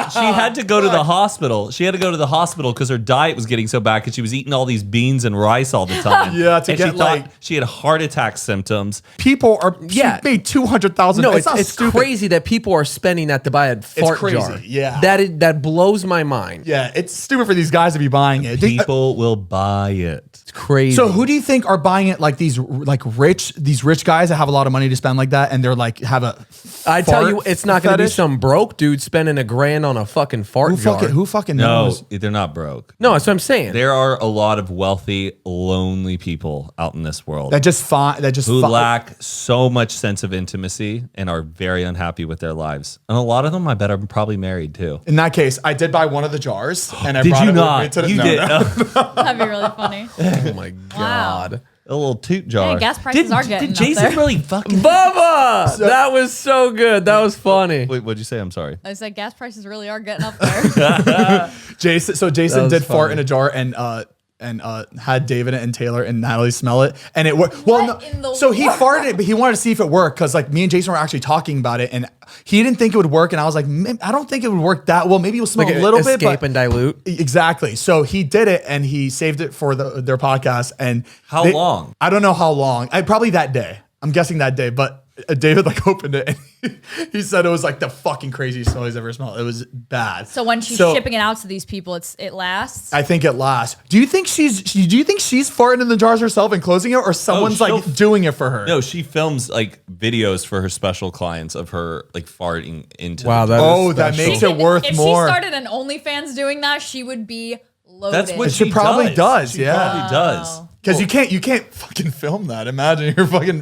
She had to go to the hospital. She had to go to the hospital because her diet was getting so bad because she was eating all these beans and rice all the time. Yeah, to and get she thought she had heart attack symptoms. People are she made $200,000. No, it's it's crazy that people are spending that to buy a fart crazy, jar. yeah. That blows my mind. Yeah, it's stupid for these guys to be buying it. People will buy it. It's crazy. So who do you think are buying it? Like these rich guys that have a lot of money to spend like that, and they're like have a. I tell fart you, it's not going to be fetish? some broke dude spending $1,000 on a fucking fart jar. Who fucking No, knows? they're not broke. No, that's what I'm saying. There are a lot of wealthy, lonely people out in this world Who lack so much sense of intimacy and are very unhappy with their lives. And a lot of them, I bet, are probably married too. In that case, I did buy one of the jars, and I Did brought you it not? with me to the, You no, did. no. That'd be really funny. Oh my God. A little toot jar. Hey, gas prices are getting Did up Jason there. really fucking? Bubba! That was so good. That was funny. Wait, what'd you say? I'm sorry. I said gas prices really are getting up there. Jason was did fart funny. in a jar and had David and Taylor and Natalie smell it, and it worked. Well, What in the so he world? farted it, but he wanted to see if it worked because like me and Jason were actually talking about it, and he didn't think it would work, and I was like, I don't think it would work that well. Maybe it'll smell Like a little bit, escape but and dilute. exactly. So he did it, and he saved it for their podcast. And How long? I don't know how long. Probably that day. I'm guessing that day, but. David like opened it and he said it was like the fucking craziest smell he's ever smelled. It was bad. So when she's shipping it out to these people, it lasts. I think it lasts. Do you think she's farting in the jars herself and closing it, or someone's she'll- like doing it for her? No, she films like videos for her special clients of her like farting into. Wow, the- that Oh, is that special. makes it worth if more. she started an OnlyFans doing that, she would be loaded. That's what She probably does, She yeah. probably does. Because you can't fucking film that. Imagine you're fucking.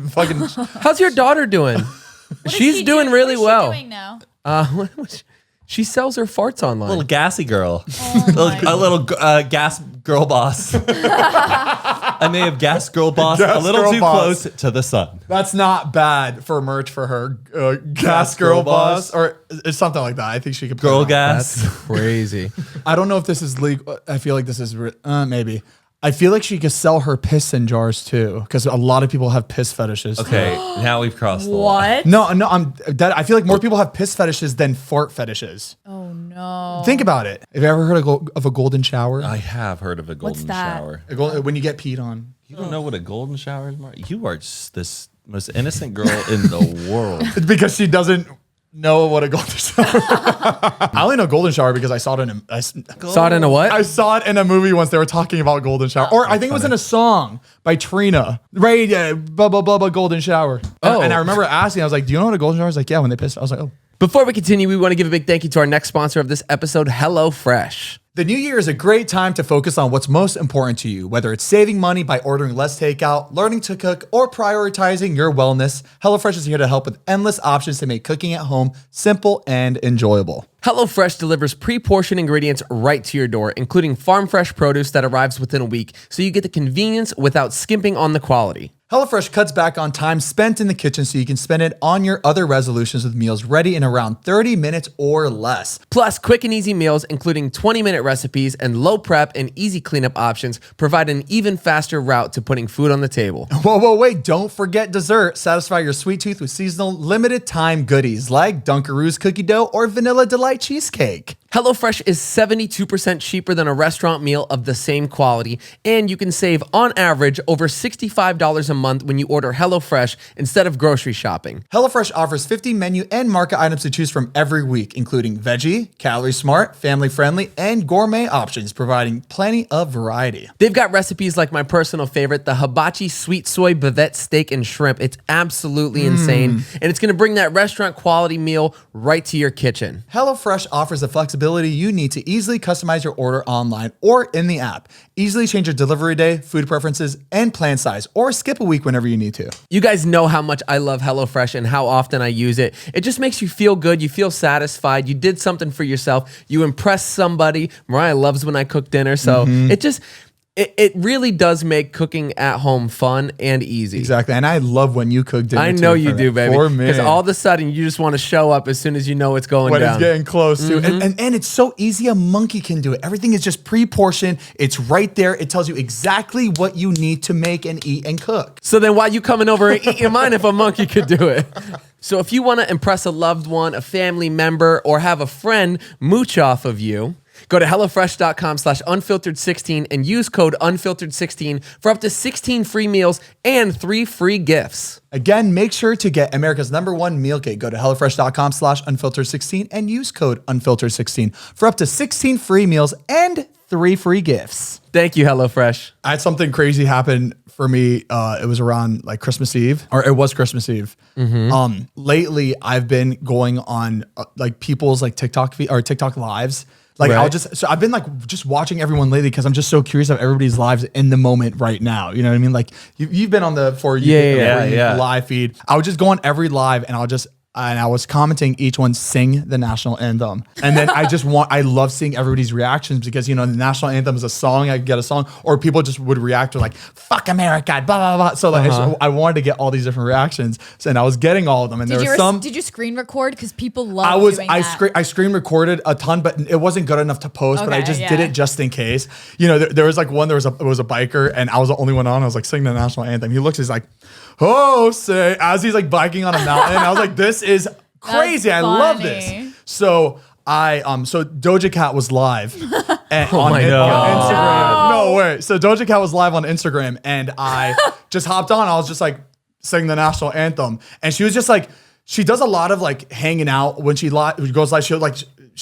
How's your daughter doing? What is She's she doing really what is well. She doing now? She sells her farts online. Little gassy girl. Oh my A little gas girl boss. I may have gas girl boss Gas a little girl too boss. close to the sun. That's not bad for merch for her. Gas girl boss, or it's something like that. I think she could. put Girl it on. gas. That's crazy. I don't know if this is legal. I feel like this is maybe. I feel like she could sell her piss in jars too, because a lot of people have piss fetishes. Okay, now we've crossed the line. What? No, I feel like more people have piss fetishes than fart fetishes. Oh no. Think about it. Have you ever heard of a golden shower? I have heard of a golden that? shower. When you get peed on. You don't know what a golden shower is, Mark? You are just this most innocent girl in the world. It's because she doesn't know what a golden shower is. I only know golden shower because I saw it Saw it in a what? I saw it in a movie once. They were talking about golden shower, or I think it was in a song by Trina. Right? Yeah, blah blah blah blah. Golden shower. Oh. And I remember asking. I was like, "Do you know what a golden shower is?" Like, yeah. When they piss, I was like, "Oh." Before we continue, we want to give a big thank you to our next sponsor of this episode, HelloFresh. The new year is a great time to focus on what's most important to you, whether it's saving money by ordering less takeout, learning to cook, or prioritizing your wellness. HelloFresh is here to help with endless options to make cooking at home simple and enjoyable. HelloFresh delivers pre-portioned ingredients right to your door, including farm-fresh produce that arrives within a week, so you get the convenience without skimping on the quality. HelloFresh cuts back on time spent in the kitchen so you can spend it on your other resolutions with meals ready in around 30 minutes or less. Plus, quick and easy meals, including 20-minute recipes and low prep and easy cleanup options, provide an even faster route to putting food on the table. Whoa, wait, don't forget dessert. Satisfy your sweet tooth with seasonal limited time goodies like Dunkaroos cookie dough or Vanilla Delight cheesecake. HelloFresh is 72% cheaper than a restaurant meal of the same quality, and you can save, on average, over $65 a month when you order HelloFresh instead of grocery shopping. HelloFresh offers 50 menu and market items to choose from every week, including veggie, calorie smart, family friendly, and gourmet options, providing plenty of variety. They've got recipes like my personal favorite, the hibachi sweet soy bavette steak and shrimp. It's absolutely insane, and it's going to bring that restaurant quality meal right to your kitchen. HelloFresh offers the flexibility flexibility you need to easily customize your order online or in the app. Easily change your delivery day, food preferences, and plan size, or skip a week whenever you need to. You guys know how much I love HelloFresh and how often I use it. It just makes you feel good. You feel satisfied. You did something for yourself. You impressed somebody. Mariah loves when I cook dinner. So it really does make cooking at home fun and easy. Exactly. And I love when you cook dinner. I know you do, baby. For me. Because all of a sudden you just want to show up as soon as you know it's going when down. it's getting close to. And it's so easy. A monkey can do it. Everything is just pre-portioned. It's right there. It tells you exactly what you need to make and eat and cook. So then why you coming over and eating mine if a monkey could do it? So if you want to impress a loved one, a family member, or have a friend mooch off of you, go to HelloFresh.com/unfiltered16 and use code unfiltered16 for up to 16 free meals and 3 free gifts. Again, make sure to get America's #1 meal kit. Go to HelloFresh.com/unfiltered16 and use code unfiltered16 for up to 16 free meals and 3 free gifts. Thank you, HelloFresh. I had something crazy happen for me. It was around like Christmas Eve, or it was Christmas Eve. Lately, I've been going on like people's like TikTok feed or TikTok lives. Like I've been like just watching everyone lately because I'm just so curious of everybody's lives in the moment right now. You know what I mean? Like you've been on the live feed. I would just go on every live and I was commenting each one sing the national anthem. And then I love seeing everybody's reactions because, the national anthem is a song. I get a song, or people just would react to like, fuck America, blah, blah, blah. So like, I wanted to get all these different reactions. And I was getting all of them. And there were some. Did you screen record? Because people love doing that. I screen recorded a ton, but it wasn't good enough to post, but I just did it just in case. There was like one, it was a biker and I was the only one on. I was like singing the national anthem. He looks, he's like, oh, say, as he's like biking on a mountain. I was like, this is crazy. I love this. So so Doja Cat was live on Instagram. No way. So Doja Cat was live on Instagram and I just hopped on. I was just like singing the national anthem. And she was just like, she does a lot of like hanging out when she goes live. She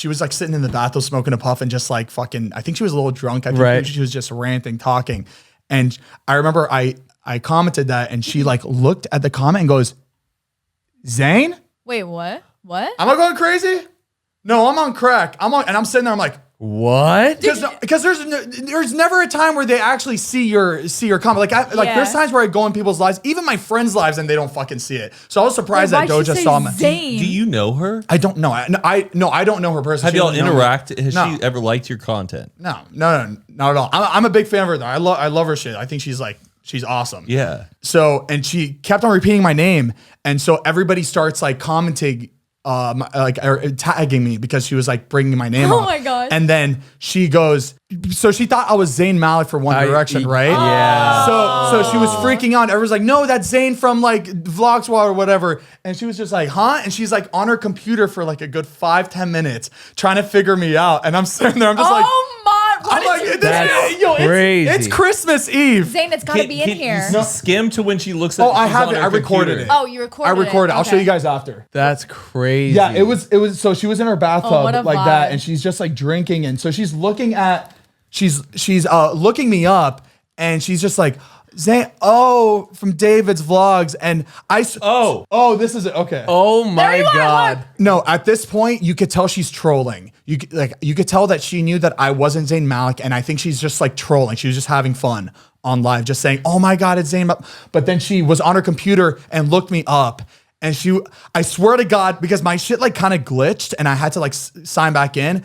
was like sitting in the bathroom smoking a puff and just like fucking, I think she was a little drunk. I think she was just ranting, talking. And I remember I commented that and she like looked at the comment and goes, Zane? Wait, what? What? Am I going crazy? No, I'm on crack. And I'm sitting there, I'm like, what? Because there's never a time where they actually see your comment. There's times where I go in people's lives, even my friends' lives, and they don't fucking see it. So I was surprised that Doja saw me. Do you know her? I don't know. I don't know her personally. Have y'all interacted? Has she ever liked your content? No, not at all. I'm a big fan of her though. I love her shit. I think she's awesome. Yeah. So, and she kept on repeating my name. And so everybody starts like commenting, or tagging me because she was like bringing my name up. Oh my God. And then she goes, so she thought I was Zane Malik for One Direction, right? Yeah. So she was freaking out. Everyone's like, no, that's Zane from like Vlogs or whatever. And she was just like, huh? And she's like on her computer for like a good 5-10 minutes trying to figure me out. And I'm sitting there, I'm just like, crazy. It's Christmas Eve. Zane, it's got to be in here. Skim to when she looks at. Oh, I have it. I recorded it. Oh, you recorded it. I recorded it. I'll show you guys after. That's crazy. Yeah, it was. So she was in her bathtub like vibe. that, and she's just like drinking, and so she's looking looking me up, and she's just like, Zane, from David's vlogs, and this is it. Okay. Oh my God. No, at this point, you could tell she's trolling. You could tell that she knew that I wasn't Zayn Malik, and I think she's just like trolling. She was just having fun on live, just saying, "Oh my God, it's Zayn Malik." But then she was on her computer and looked me up, and I swear to God, because my shit like kind of glitched, and I had to like sign back in,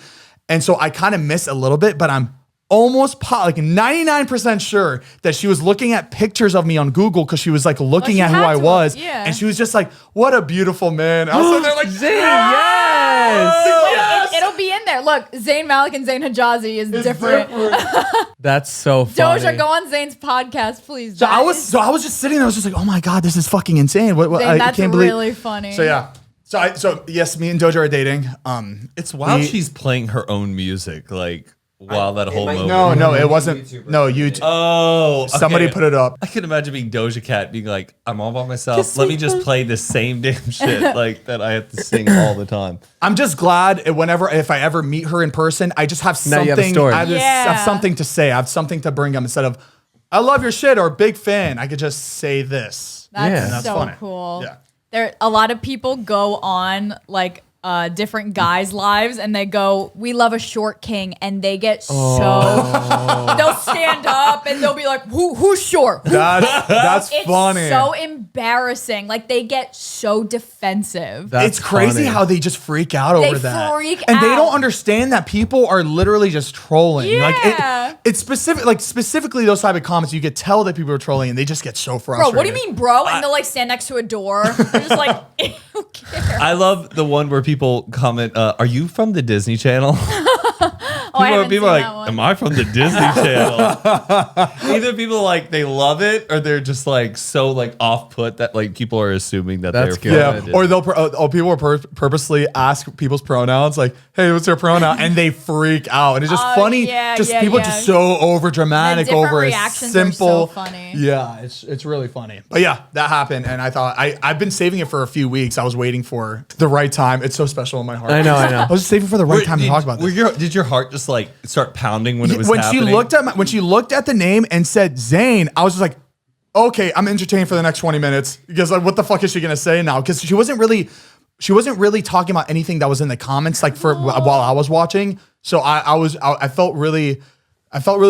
and so I kind of missed a little bit, but I'm almost like 99% sure that she was looking at pictures of me on Google because she was like looking at who I was. Yeah. And she was just like, what a beautiful man. I was sitting there like, Zane, yes. It'll be in there. Look, Zayn Malik and Zayn Hijazi is different. That's so funny. Doja, go on Zayn's podcast, please. So I was just sitting there. I was just like, oh my God, this is fucking insane. What Zayn, I can't believe. Really funny. So yeah. So yes, me and Doja are dating. It's wild she's playing her own music. Like, wow, that whole moment. No, it wasn't. YouTuber. No, YouTube. Oh, okay. Somebody put it up. I can imagine being Doja Cat being like, I'm all by myself. Let me just play the same damn shit like that I have to sing all the time. I'm just glad if I ever meet her in person, I just have something. Now you have a story. I have something to say. I have something to bring them instead of, I love your shit or big fan. I could just say this. That's that's so funny. cool. Yeah. A lot of people go on like different guys' lives, and they go, "We love a short king," and they get so they'll stand up and they'll be like, "Who's short?" That's It's funny. so embarrassing. Like they get so defensive. That's It's crazy funny. how they just freak out over that. freak and they out. don't understand that people are literally just trolling. Yeah. Like it's specific, like specifically those type of comments, you could tell that people are trolling and they just get so frustrated. Bro, what do you mean, bro? And they'll like stand next to a door. They're just like, who cares? I love the one where people comment, "Are you from the Disney Channel?" I haven't People seen are that like, one. "Am I from the Disney Channel?" Either people like they love it, or they're just like so like off put that like people are assuming that That's they're good. from Yeah, or they'll people will purposely ask people's pronouns, like, "Hey, what's your pronoun?" and they freak out, and it's just funny. yeah, just yeah, people yeah. just so over dramatic The different over a reactions are simple. so funny. Yeah, it's really funny. But yeah, that happened, and I thought I've been saving it for a few weeks. I was waiting for the right time. It's so special in my heart. I know. I was just saving for the right time to talk about this. Did your heart just like start pounding when it was When happening? she looked at the name and said Zane, I was just like, okay, I'm entertained for the next 20 minutes because like, what the fuck is she gonna say now? Because she wasn't really talking about anything that was in the comments like while I was watching. So I felt really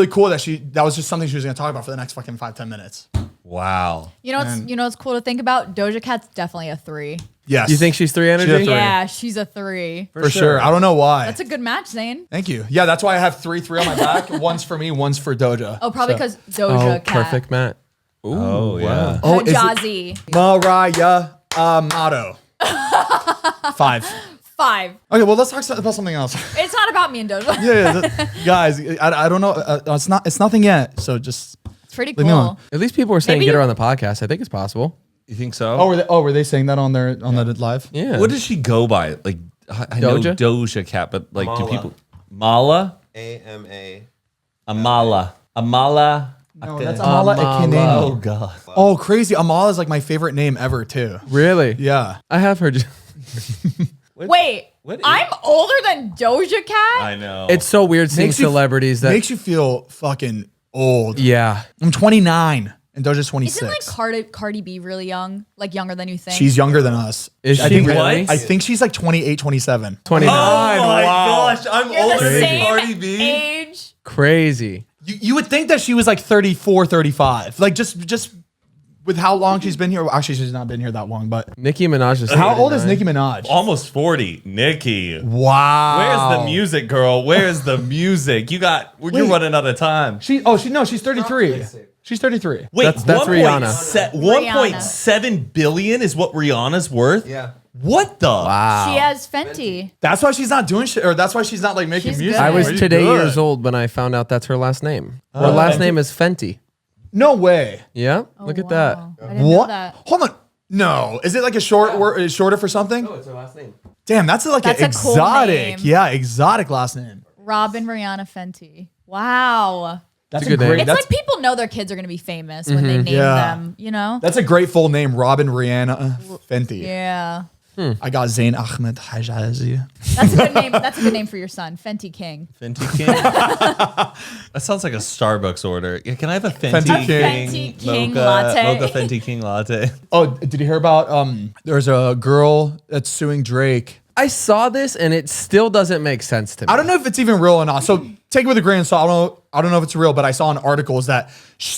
cool that was just something she was gonna talk about for the next fucking 5-10 minutes. Wow. You know what's cool to think about? Doja Cat's definitely a 3. Yes, You think she's 3 energy? She's a 3. Yeah, she's a 3. for sure. I don't know why. That's a good match, Zane. Thank you. Yeah, that's why I have 3 on my back. One's for me, one's for Doja. Oh, probably So- because Doja Oh, Cat. perfect, Matt. Ooh, Oh, yeah. wow. Oh, is it Jazzy. Mariah Amato. 5. 5. Okay, well let's talk about something else. It's not about me and Doja. Guys, I don't know. It's nothing yet. So just It's pretty Leave me alone. cool. At least people were saying Maybe get her you- on the podcast. I think it's possible. You think so? were they saying that on the live? Yeah. What does she go by? Like I know Doja? Doja Cat, but like do Amala. people Mala? AMA. Amala. No, that's Amala Ekineni. Oh god. Oh, crazy! Amala is like my favorite name ever too. Really? Yeah. I have heard. Wait, What is- I'm older than Doja Cat? I know. It's so weird seeing celebrities that. makes you feel fucking old. Yeah. I'm 29 and Doja's 26. Isn't like Cardi B really young? Like younger than you think? She's younger than us. Is I she think, really? I think she's like 28, 27. 29. Oh my Wow. gosh, I'm You're older the than same Cardi B. age. Crazy. You would think that she was like 34, 35. Like just with how long she's been here. Well, actually, she's not been here that long, but Nicki Minaj is how old is 39. Nicki Minaj? Almost 40. Nikki. Wow. Where's the music, girl? Where's the music? You're running out of time. She's 33. She's 33. Wait, That's Rihanna. 1.7 billion is what Rihanna's worth? Yeah. What the? Wow. She has Fenty. That's why she's not doing shit, or that's why she's not like making She's music. good. I was She's today good. years old when I found out that's her last name. Her last Fenty? name is Fenty. No way. Yeah. Look at that. Wow. I didn't know What? that. Hold on. No. Is it like a short word? Is shorter for something? it's her last name. Damn, that's like That's an a cool exotic. name. Yeah, exotic last name. Robin Rihanna Fenty. Wow. That's a good name. It's That's, like people know their kids are going to be famous when they name Yeah. them, you know? that's a great full name, Robin Rihanna Fenty. Yeah. I got Zane Ahmed Hijazi. That's a good name. That's a good name for your son, Fenty King. Fenty King? That sounds like a Starbucks order. Yeah, can I have a Fenty, Fenty King. Fenty King mocha, latte. Mocha Fenty King latte. Oh, did you hear about there's a girl that's suing Drake. I saw this and it still doesn't make sense to me. I don't know if it's even real or not. So take it with a grain of salt. I don't know if it's real, but I saw in articles that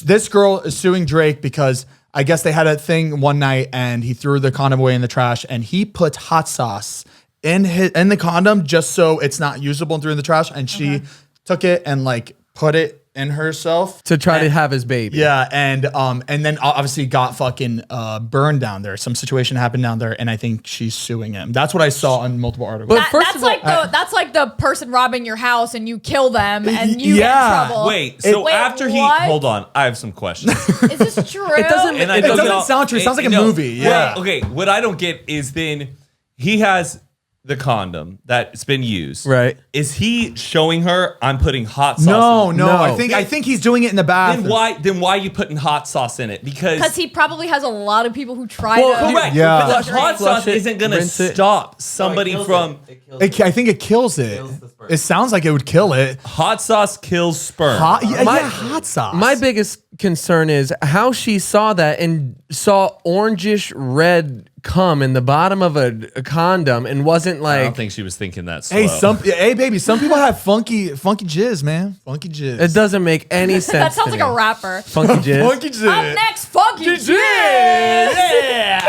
this girl is suing Drake because I guess they had a thing one night and he threw the condom away in the trash and he put hot sauce in the condom just so it's not usable and threw it in the trash. And she took it and like put it in herself to try to have his baby. Yeah, and then obviously got fucking burned down there. Some situation happened down there, and I think she's suing him. That's what I saw in multiple articles. But first That's of all, like that's like the person robbing your house and you kill them and you Yeah. get in trouble. Wait, so Wait, after what? hold on, I have some questions. Is this true? It doesn't- And I It don't doesn't know- sound true. It sounds like a no. movie. Yeah. Wait, okay, what I don't get is then he has the condom that's been used. Right. Is he showing her I'm putting hot sauce No, in it? no, No. I think he's doing it in the bathroom. Then why are you putting hot sauce in it? Because he probably has a lot of people who try Well, to. correct. Yeah. But the hot Flush sauce it, isn't gonna rinse it. stop somebody from I think it kills it. It sounds like it would kill it. hot sauce kills sperm. Hot, yeah, hot sauce. my biggest concern is how she saw that and saw orangish red cum in the bottom of a condom and wasn't I like. don't think she was thinking that slow. Hey, baby, some people have funky jizz, man. Funky jizz. It doesn't make any sense. That sounds to like me. a rapper. Funky jizz. Funky jizz. Up next, funky jizz. Yeah.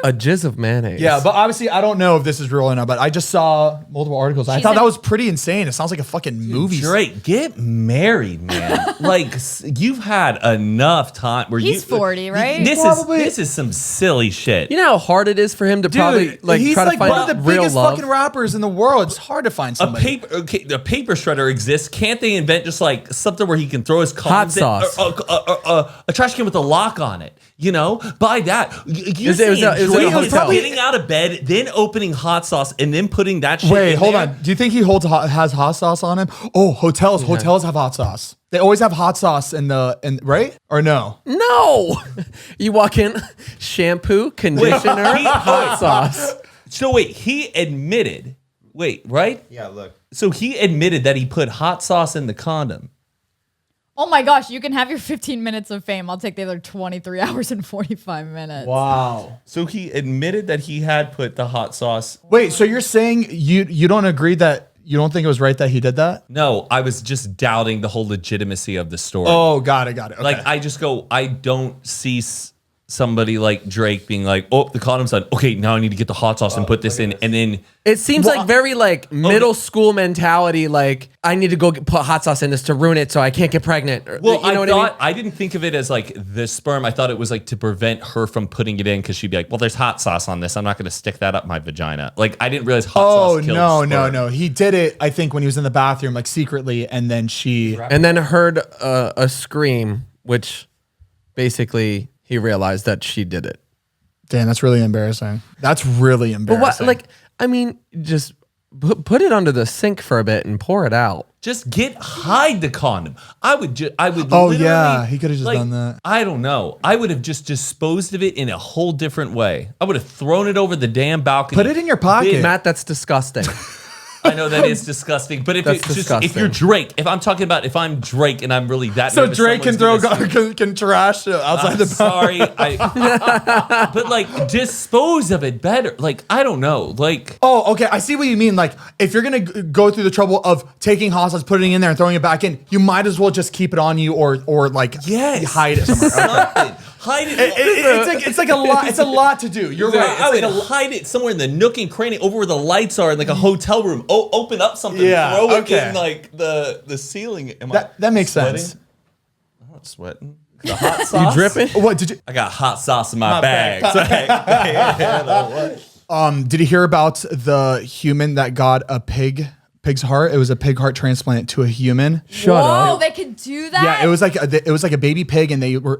A jizz of mayonnaise. Yeah, but obviously I don't know if this is real or not, but I just saw multiple articles. I She's thought in- that was pretty insane. It sounds like a fucking movie. Drake, get married, man. Like you've had enough time where He's 40, right? This is some silly shit. You know how hard it is for him to probably like he's try to like find one of the real biggest love. fucking rappers in the world. It's hard to find A somebody. paper shredder exists. Can't they invent just like something where he can throw his Hot condoms in? sauce. A trash can with a lock on it. You know, buy that. You Is it- was it- it was Drake at a is hotel? getting out of bed, then opening hot sauce, and then putting that shit. Wait, in hold there? on. Do you think he has hot sauce on him? Oh, hotels have hot sauce. They always have hot sauce in right? Or no? No, you walk in, shampoo, conditioner, hot sauce. So wait, he admitted. Wait, right? Yeah, look. So he admitted that he put hot sauce in the condom. Oh my gosh, you can have your 15 minutes of fame. I'll take the other 23 hours and 45 minutes. Wow. So he admitted that he had put the hot sauce. Wait, so you're saying you don't agree that you don't think it was right that he did that? No, I was just doubting the whole legitimacy of the story. Oh, got it. Okay. Like I just go, I don't see somebody like Drake being like, oh, the condom's done. Okay, now I need to get the hot sauce and put this in, and then It seems like very like middle school mentality. Like I need to go put hot sauce in this to ruin it so I can't get pregnant. Or, well, you know what I mean? I didn't think of it as like the sperm. I thought it was like to prevent her from putting it in because she'd be like, well, there's hot sauce on this. I'm not going to stick that up my vagina. Like I didn't realize hot sauce killed sperm. no. He did it, I think, when he was in the bathroom, like secretly, and then she. And then heard a scream, which basically he realized that she did it. Damn, that's really embarrassing. That's really But embarrassing. what? Like, I mean, just put it under the sink for a bit and pour it out. Just hide the condom. I would. Oh, literally, yeah, he could've just done that. I don't know. I would have just disposed of it in a whole different way. I would have thrown it over the damn balcony. Put it in your pocket. Matt, that's disgusting. I know that is disgusting, but if That's it's just disgusting. if you're Drake, if I'm talking about if I'm Drake and I'm really that so nervous Drake can someone's throw gonna see- can trash outside I'm the sorry, but like dispose of it better. Like I don't know, like Oh, okay. I see what you mean. Like, if you're gonna go through the trouble of taking hot sauce, putting it in there, and throwing it back in, you might as well just keep it on you, or like hide it somewhere. something. Hide it. It's like a lot. It's a lot to do. You're right. I It's would like hide it somewhere in the nook and cranny, over where the lights are, in like a hotel room. Oh, open up something, Yeah, throw it okay. in like the ceiling. Am that makes sweating? sense. I'm not sweating. The hot sauce. You dripping? What did you? I got hot sauce in my My bag. bag. Did you hear about the human that got a pig's heart? It was a pig heart transplant to a human. Whoa, they could do that? Yeah, it was like a baby pig, and they were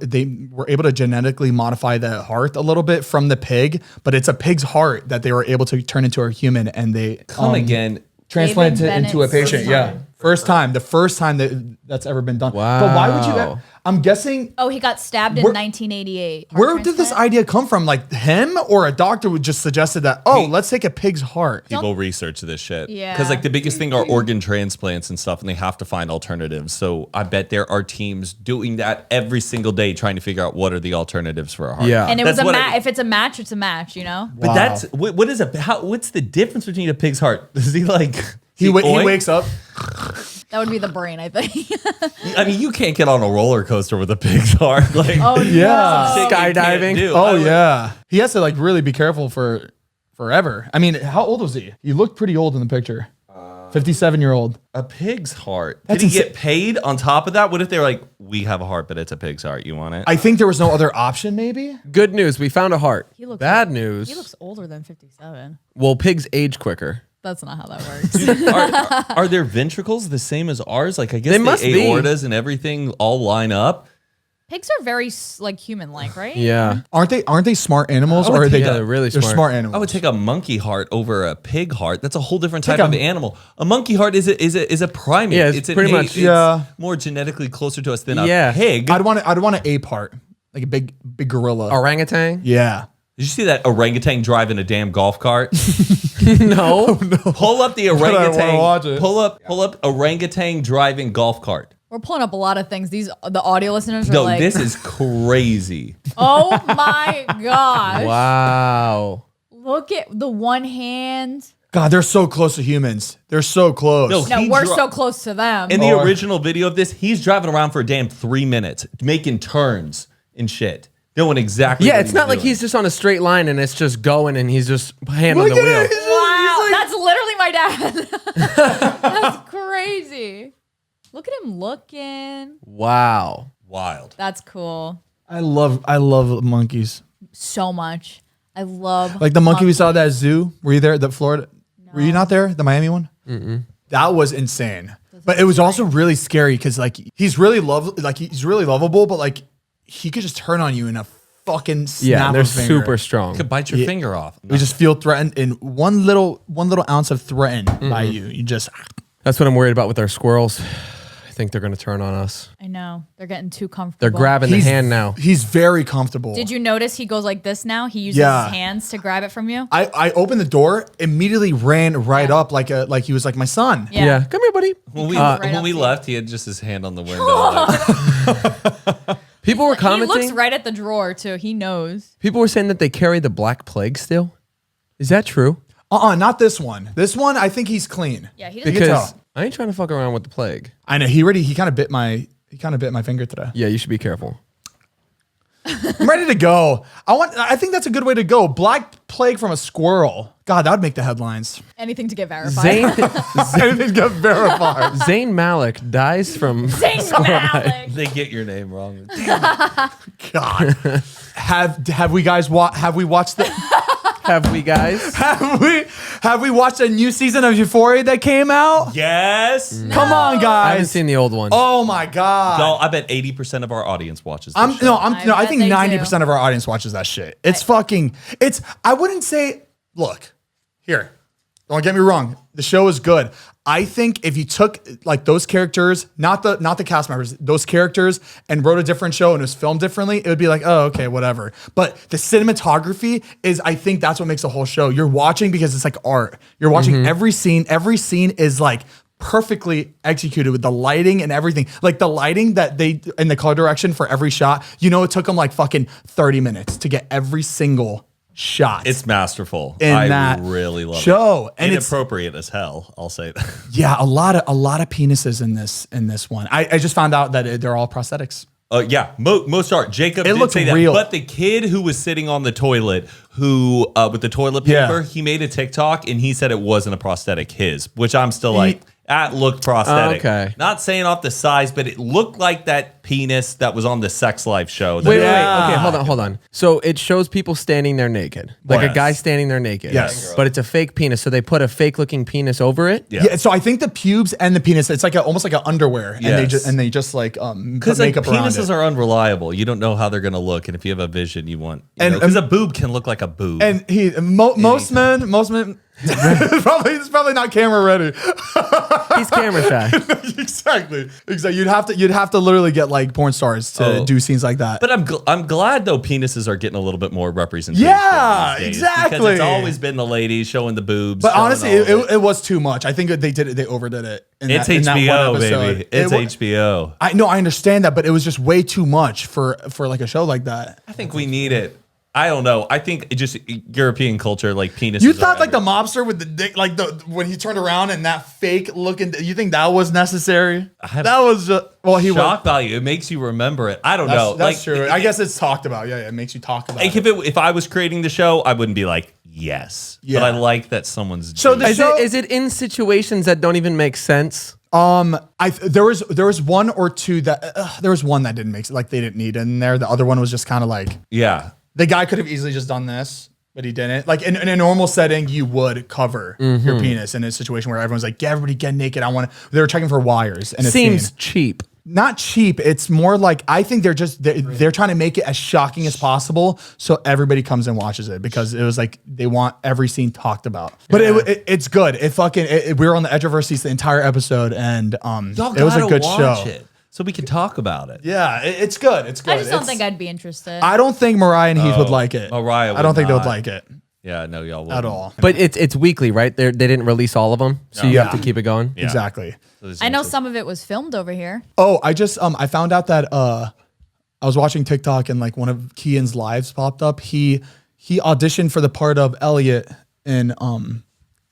able to genetically modify the heart a little bit from the pig, but it's a pig's heart that they were able to turn into a human, and they Come again. transplanted it David into a Bennett's patient. first Yeah, time. the first time that's ever been done. Wow. But why would you? I'm guessing. Oh, he got stabbed in Where- 1988. Heart Where did this transplant? idea come from? Like him or a doctor would just suggested that? Oh, let's take a pig's heart. People research this shit. Yeah. Because like the biggest thing are organ transplants and stuff, and they have to find alternatives. So I bet there are teams doing that every single day, trying to figure out what are the alternatives for a heart. Yeah. And it was That's a what match. If it's a match, it's a match, you know? But Wow. that's what is what's the difference between a pig's heart? Does he like He oink? wakes up. That would be the brain, I think. I mean, you can't get on a roller coaster with a pig's heart. Like, Oh, Yeah. shit you can't skydiving. do. Oh yeah. He has to like really be careful for forever. I mean, how old was he? He looked pretty old in the picture. 57-year-old. A pig's heart. That's Did he insane. get paid on top of that? What if they're like, we have a heart, but it's a pig's heart. You want it? I think there was no other option. Maybe. Good news, we found a heart. He looks Bad old. news. He looks older than 57. Well, pigs age quicker. That's not how that works. are their ventricles the same as ours? Like, I guess They the must be. aortas and everything all line up. Pigs are very like human-like, right? Yeah. Aren't they smart animals, I would or are they? take- they're really They're smart. smart animals. I would take a monkey heart over a pig heart. That's a whole different type Take of a- animal. A monkey heart is a primate. Yeah, it's an pretty ape. much- It's Yeah. more genetically closer to us than Yeah. a pig. I'd want an ape heart, like a big gorilla. Orangutan? Yeah. Did you see that orangutan driving a damn golf cart? No. Pull up the I wanna orangutan. watch it. Pull up orangutan driving golf cart. We're pulling up a lot of things. The audio listeners are No, like, this is crazy. oh my gosh. Wow. Look at the one hand. God, they're so close to humans. They're so close. No, No, we're so close to them. In the original video of this, he's driving around for a damn 3 minutes, making turns and shit. Doing exactly Yeah, what it's not like doing. he's just on a straight line and it's just going and he's just hand on Look the at wheel. it. Wow, that's literally my dad. That's crazy. Look at him looking. Wow. Wild. That's cool. I love monkeys. So much. I love Like the monkey we saw at that zoo. Were you there? The Florida? Were you not there? The Miami one? That was insane. But it was also really scary because like he's really lovable, but like he could just turn on you in a fucking snap Yeah, they're of a finger. super strong. Could bite your finger off. We just feel threatened, and one little ounce of threatened by you. You just That's what I'm worried about with our squirrels. I think they're going to turn on us. I know. They're getting too comfortable. They're grabbing the hand now. He's very comfortable. Did you notice he goes like this now? He uses Yeah. his hands to grab it from you. I opened the door, immediately ran right up like he was like my son. Yeah. Come here, buddy. When we, right when up we to left, he had just his hand on the window. Like, People were He commenting. looks right at the drawer too. He knows. People were saying that they carry the Black Plague still. Is that true? Not this one. This one, I think he's clean. Yeah, he doesn't. can Because tell. I ain't trying to fuck around with the plague. I know he kind of bit my finger today. Yeah, you should be careful. I'm ready to go. I think that's a good way to go. Black plague from a squirrel. God, that would make the headlines. Anything to get verified. Zane, Anything got verified. Zane Malik dies from Zane Malik. they get your name wrong. God. Have we guys have we watched the Have we guys? have we watched a new season of Euphoria that came out? Yes. Come on, guys. I haven't seen the old one. Oh my God. No, I bet 80% of our audience watches this I show. I think bet they 90% of our audience watches that shit. I wouldn't say, look, here, don't get me wrong. The show is good. I think if you took like those characters, not the cast members, those characters and wrote a different show and it was filmed differently, it would be like, oh, okay, whatever. But the cinematography is, I think that's what makes the whole show. You're watching because it's like art. You're watching every scene. Every scene is like perfectly executed with the lighting and everything. Like the lighting that they, in the color direction for every shot, it took them like fucking 30 minutes to get every single shot. It's masterful. In I that really love show. it. And it's Inappropriate as hell, I'll say that. yeah, a lot of penises in this one. I just found out that they're all prosthetics. Yeah, most are. Jacob It did looked say that. real. But the kid who was sitting on the toilet, who with the toilet paper, Yeah. he made a TikTok and he said it wasn't a prosthetic, his, which I'm still like, that looked prosthetic. Okay. Not saying off the size, but it looked like that penis that was on the Sex Life show. Wait. Yeah. Okay, hold on. So it shows people standing there naked, like a Yes. guy standing there naked. Yes. But it's a fake penis, so they put a fake looking penis over it. Yeah. So I think the pubes and the penis, it's like almost like an underwear, and they just like put Because like, makeup around penises it. are unrobable. You don't know how they're gonna look, and if you have a vision, you want. And- Because a boob can look like a boob. And most men, it's probably not camera ready. He's camera shy. exactly. You'd have to literally get like porn stars to do scenes like that. But I'm glad though penises are getting a little bit more representation. Yeah, these days, exactly. Because it's always been the ladies showing the boobs. But showing honestly, all of it was too much. I think they overdid it. It's in that one HBO, episode. baby. It's HBO. I know, I understand that, but it was just way too much for like a show like that. I think we need it. I don't know. I think it just European culture, like penises. You thought like the mobster with the dick, like when he turned around and that fake looking, you think that was necessary? That was just, well, he shock was. value. It makes you remember it. I don't know. That's like, true. I guess it's talked about. Yeah, it makes you talk about Like it. if I was creating the show, I wouldn't be like yes. Yeah. But I like that someone's. So doing the it. show- Is it in situations that don't even make sense? There was one or two that there was one that didn't make like they didn't need in there. The other one was just kind of like Yeah. the guy could have easily just done this, but he didn't. Like in a normal setting, you would cover your penis in a situation where everyone's like, "Yeah, everybody get naked." They were checking for wires, and it Seems cheap. not cheap. It's more like I think they're trying to make it as shocking as possible, so everybody comes and watches it because it was like they want every scene talked about. But it's good. We were on the edge of our seats the entire episode, and Y'all it was a gotta good watch show. it so we can talk about it. Yeah, it's good. It's good. I just don't think I'd be interested. I don't think Mariah and Heath would like it. Mariah I don't would think they would not. like it. Yeah, no, y'all at wouldn't. all. But it's weekly, right? They didn't release all of them, so you have to keep it going. Yeah. Exactly. So there's I know also- some of it was filmed over here. Oh, I just I found out that I was watching TikTok and like one of Kian's lives popped up. He auditioned for the part of Elliot in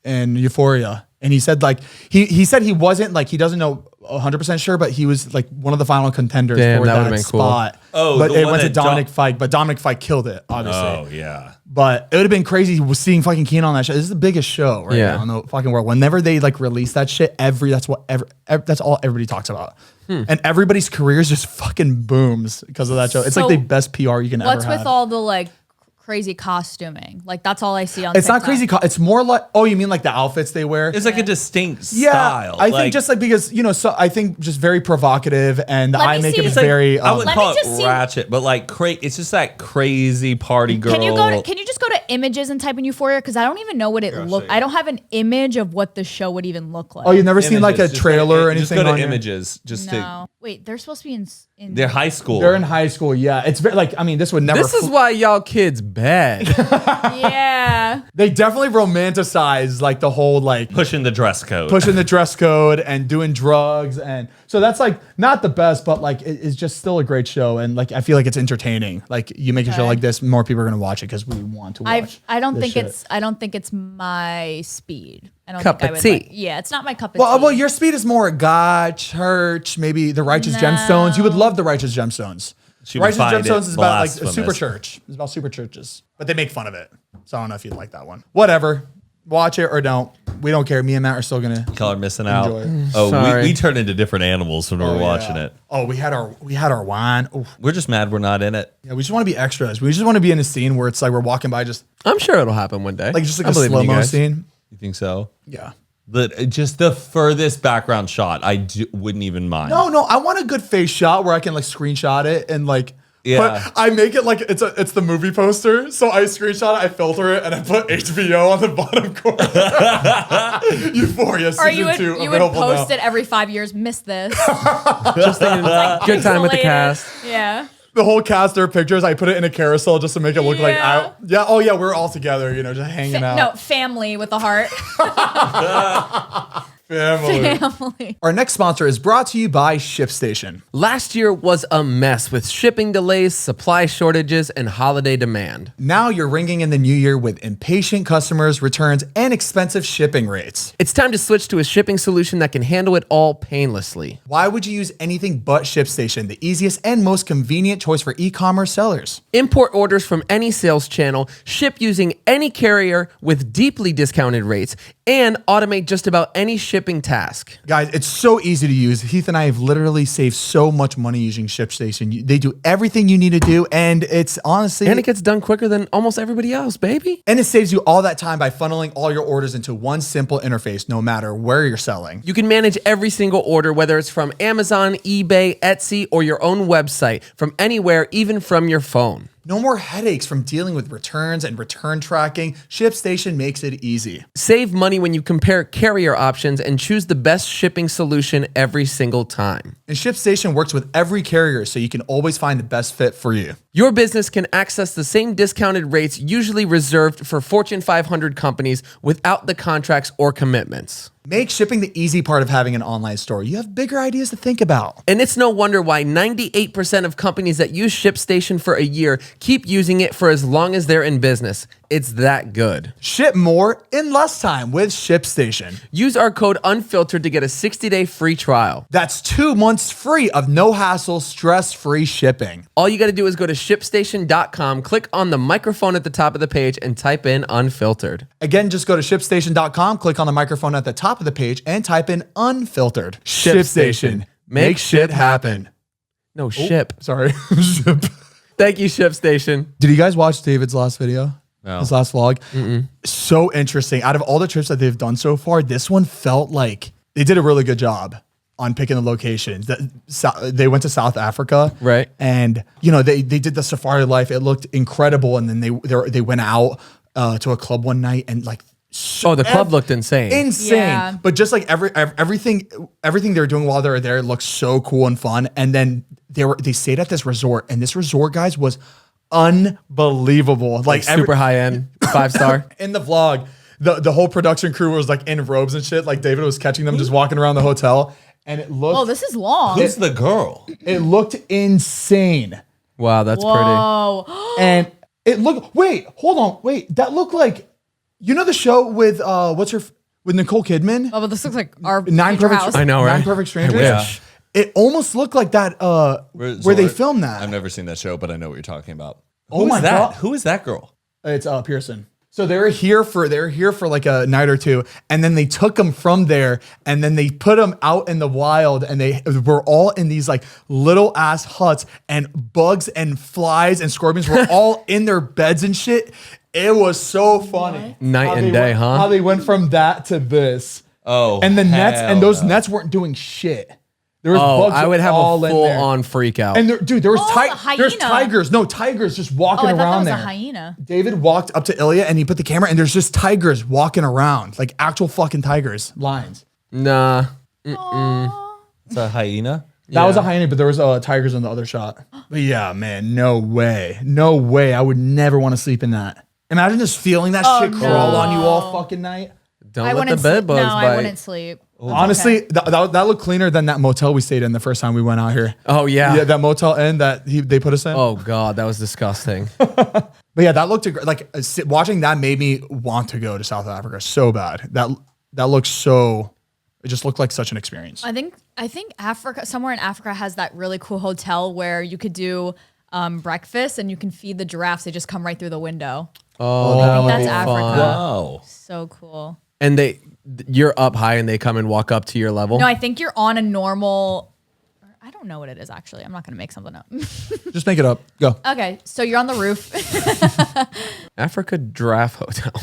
Euphoria. And he said like he said he wasn't like he doesn't know 100% sure, but he was like one of the final contenders Damn, for that would've that been cool. spot. Oh, but the it one went to that Dominic Fike, but Dominic Fike killed it, obviously. Oh, yeah. But it would have been crazy seeing fucking Keenan on that show. This is the biggest show right Yeah. now in the fucking world. Whenever they like release that shit, that's all everybody talks about. And everybody's careers just fucking booms because of that show. It's So, like the best PR you can ever What's have. with all the like crazy costuming? Like that's all I see on It's not TikTok. crazy. It's more like, oh, you mean like the outfits they wear? It's like a distinct Yeah, style. I think just like because so I think just very provocative and the Let eye me makeup see. is It's like- very. I wouldn't Let me call just it see- ratchet, but like it's just that crazy party girl. Can you just go to images and type in Euphoria? Because I don't even know what it look. I don't have an image of what the show would even look like. Oh, you've never seen like a Images, just trailer or just anything? go on to your- images. Just to No. Wait, they're supposed to be in they're high school. They're in high school. Yeah, it's very like I mean this would never. This is why y'all kids bad. Yeah. They definitely romanticize like the whole like pushing the dress code. pushing the dress code and doing drugs, and so that's like not the best, but like it's just still a great show, and like I feel like it's entertaining. Like you make a show Okay. like this, more people are gonna watch it because we want to watch. I don't this think shit. I don't think it's my speed. I don't Cup think I of would tea. like- yeah, it's not my cup of Well, tea. well, your speed is more God, church, maybe the Righteous Gemstones. You would love the Righteous Gemstones. She would Righteous find Gemstones it is about like a blasphemous. super church. It's about super churches, but they make fun of it. So I don't know if you'd like that one. Whatever, watch it or don't. We don't care. Me and Matt are still gonna. Y'all are missing out. Enjoy it. Oh, Sorry. we turned into different animals when we were watching it. Oh, we had our wine. Oof. We're just mad we're not in it. Yeah, we just want to be extras. We just want to be in a scene where it's like we're walking by, just I'm sure it'll happen one day. like just like I a believe in you slow mo guys. scene. You think so? Yeah. Just the furthest background shot, wouldn't even mind. No, I want a good face shot where I can like screenshot it and like. Yeah. But I make it like it's the movie poster. So I screenshot it, I filter it, and I put HBO on the bottom corner. Euphoria or season you would 2 you would available post now. it every 5 years. Miss this. Just thinking, good time with the Pixelated. cast. Yeah. The whole cast, their pictures, I put it in a carousel just to make it look like Yeah. oh yeah, we're all together, just hanging out. No, family with a heart. Family. Family. Our next sponsor is brought to you by ShipStation. Last year was a mess with shipping delays, supply shortages, and holiday demand. Now you're ringing in the new year with impatient customers, returns, and expensive shipping rates. It's time to switch to a shipping solution that can handle it all painlessly. Why would you use anything but ShipStation, the easiest and most convenient choice for e-commerce sellers? Import orders from any sales channel, ship using any carrier with deeply discounted rates, and automate just about any shipping task. Guys, it's so easy to use. Heath and I have literally saved so much money using ShipStation. They do everything you need to do, and it's honestly... And it gets done quicker than almost everybody else, baby. And it saves you all that time by funneling all your orders into one simple interface, no matter where you're selling. You can manage every single order, whether it's from Amazon, eBay, Etsy, or your own website, from anywhere, even from your phone. No more headaches from dealing with returns and return tracking. ShipStation makes it easy. Save money when you compare carrier options and choose the best shipping solution every single time. And ShipStation works with every carrier, so you can always find the best fit for you. Your business can access the same discounted rates usually reserved for Fortune 500 companies without the contracts or commitments. Make shipping the easy part of having an online store. You have bigger ideas to think about. And it's no wonder why 98% of companies that use ShipStation for a year keep using it for as long as they're in business. It's that good. Ship more in less time with ShipStation. Use our code UNFILTERED to get a 60-day free trial. That's 2 months free of no hassle, stress-free shipping. All you got to do is go to ShipStation.com, click on the microphone at the top of the page, and type in unfiltered. Again, just go to ShipStation.com, click on the microphone at the top of the page, and type in unfiltered. ShipStation. Make shit happen. No, ship. Sorry. Ship. Thank you, ShipStation. Did you guys watch David's last video? No. His last vlog? So interesting. Out of all the trips that they've done so far, this one felt like they did a really good job on picking the locations. They went to South Africa. Right. And, they did the safari life. It looked incredible. And then they went out to a club one night and like, Oh, the club looked insane. Insane. Yeah. But just like everything they're doing while they're there looks so cool and fun. And then they stayed at this resort, and this resort, guys, was unbelievable. Like super high end. 5-star. In the vlog, the whole production crew was like in robes and shit. Like David was catching them just walking around the hotel, and it looked. Oh, this is long. Who's the girl? It looked insane, Wow, that's pretty. Whoa. and it looked. Wait, hold on. Wait, that looked like, you know, the show with with Nicole Kidman. Oh, but this looks like our Nine future Perfect. house. I know, right? Nine Perfect Strangers. Yeah. It almost looked like that. Where they filmed that. I've never seen that show, but I know what you're talking about. Oh Who is my that? God. Who is that girl? It's Pearson. So they were here for like a night or two, and then they took them from there, and then they put them out in the wild, and they were all in these like little ass huts, and bugs and flies and scorpions were all in their beds and shit. It was so funny. Night How and they day, went- huh? How they went from that to this. Oh, And the nets, hell and those no. nets weren't doing shit. There was Oh, bugs I would have all a in there. full on freak out. And there was Oh, there's hyena. tigers. No, tigers just Oh, walking I thought that around was there. a hyena. David walked up to Ilya and he put the camera, and there's just tigers walking around, like actual fucking tigers, lions. Nah. It's a hyena. That was a hyena, but there was tigers in the other shot. But yeah, man, no way. I would never want to sleep in that. Imagine just feeling that shit crawl on you all fucking night. Don't I let the wouldn't bed sleep. bugs No, bite. I wouldn't sleep. Honestly, Okay. that looked cleaner than that motel we stayed in the first time we went out here. Oh, yeah. Yeah, that motel inn that they put us in. Oh, God, that was disgusting. But yeah, that looked like watching that made me want to go to South Africa so bad. That looks so. It just looked like such an experience. I think Africa, somewhere in Africa, has that really cool hotel where you could do breakfast and you can feed the giraffes. They just come right through the window. Oh, I that think would that's be Africa. fun. Wow. So cool. And you're up high and they come and walk up to your level? No, I think you're on a normal. I don't know what it is actually. I'm not gonna make something up. Just make it up. Go. Okay, so you're on the roof. Africa Giraffe Hotel.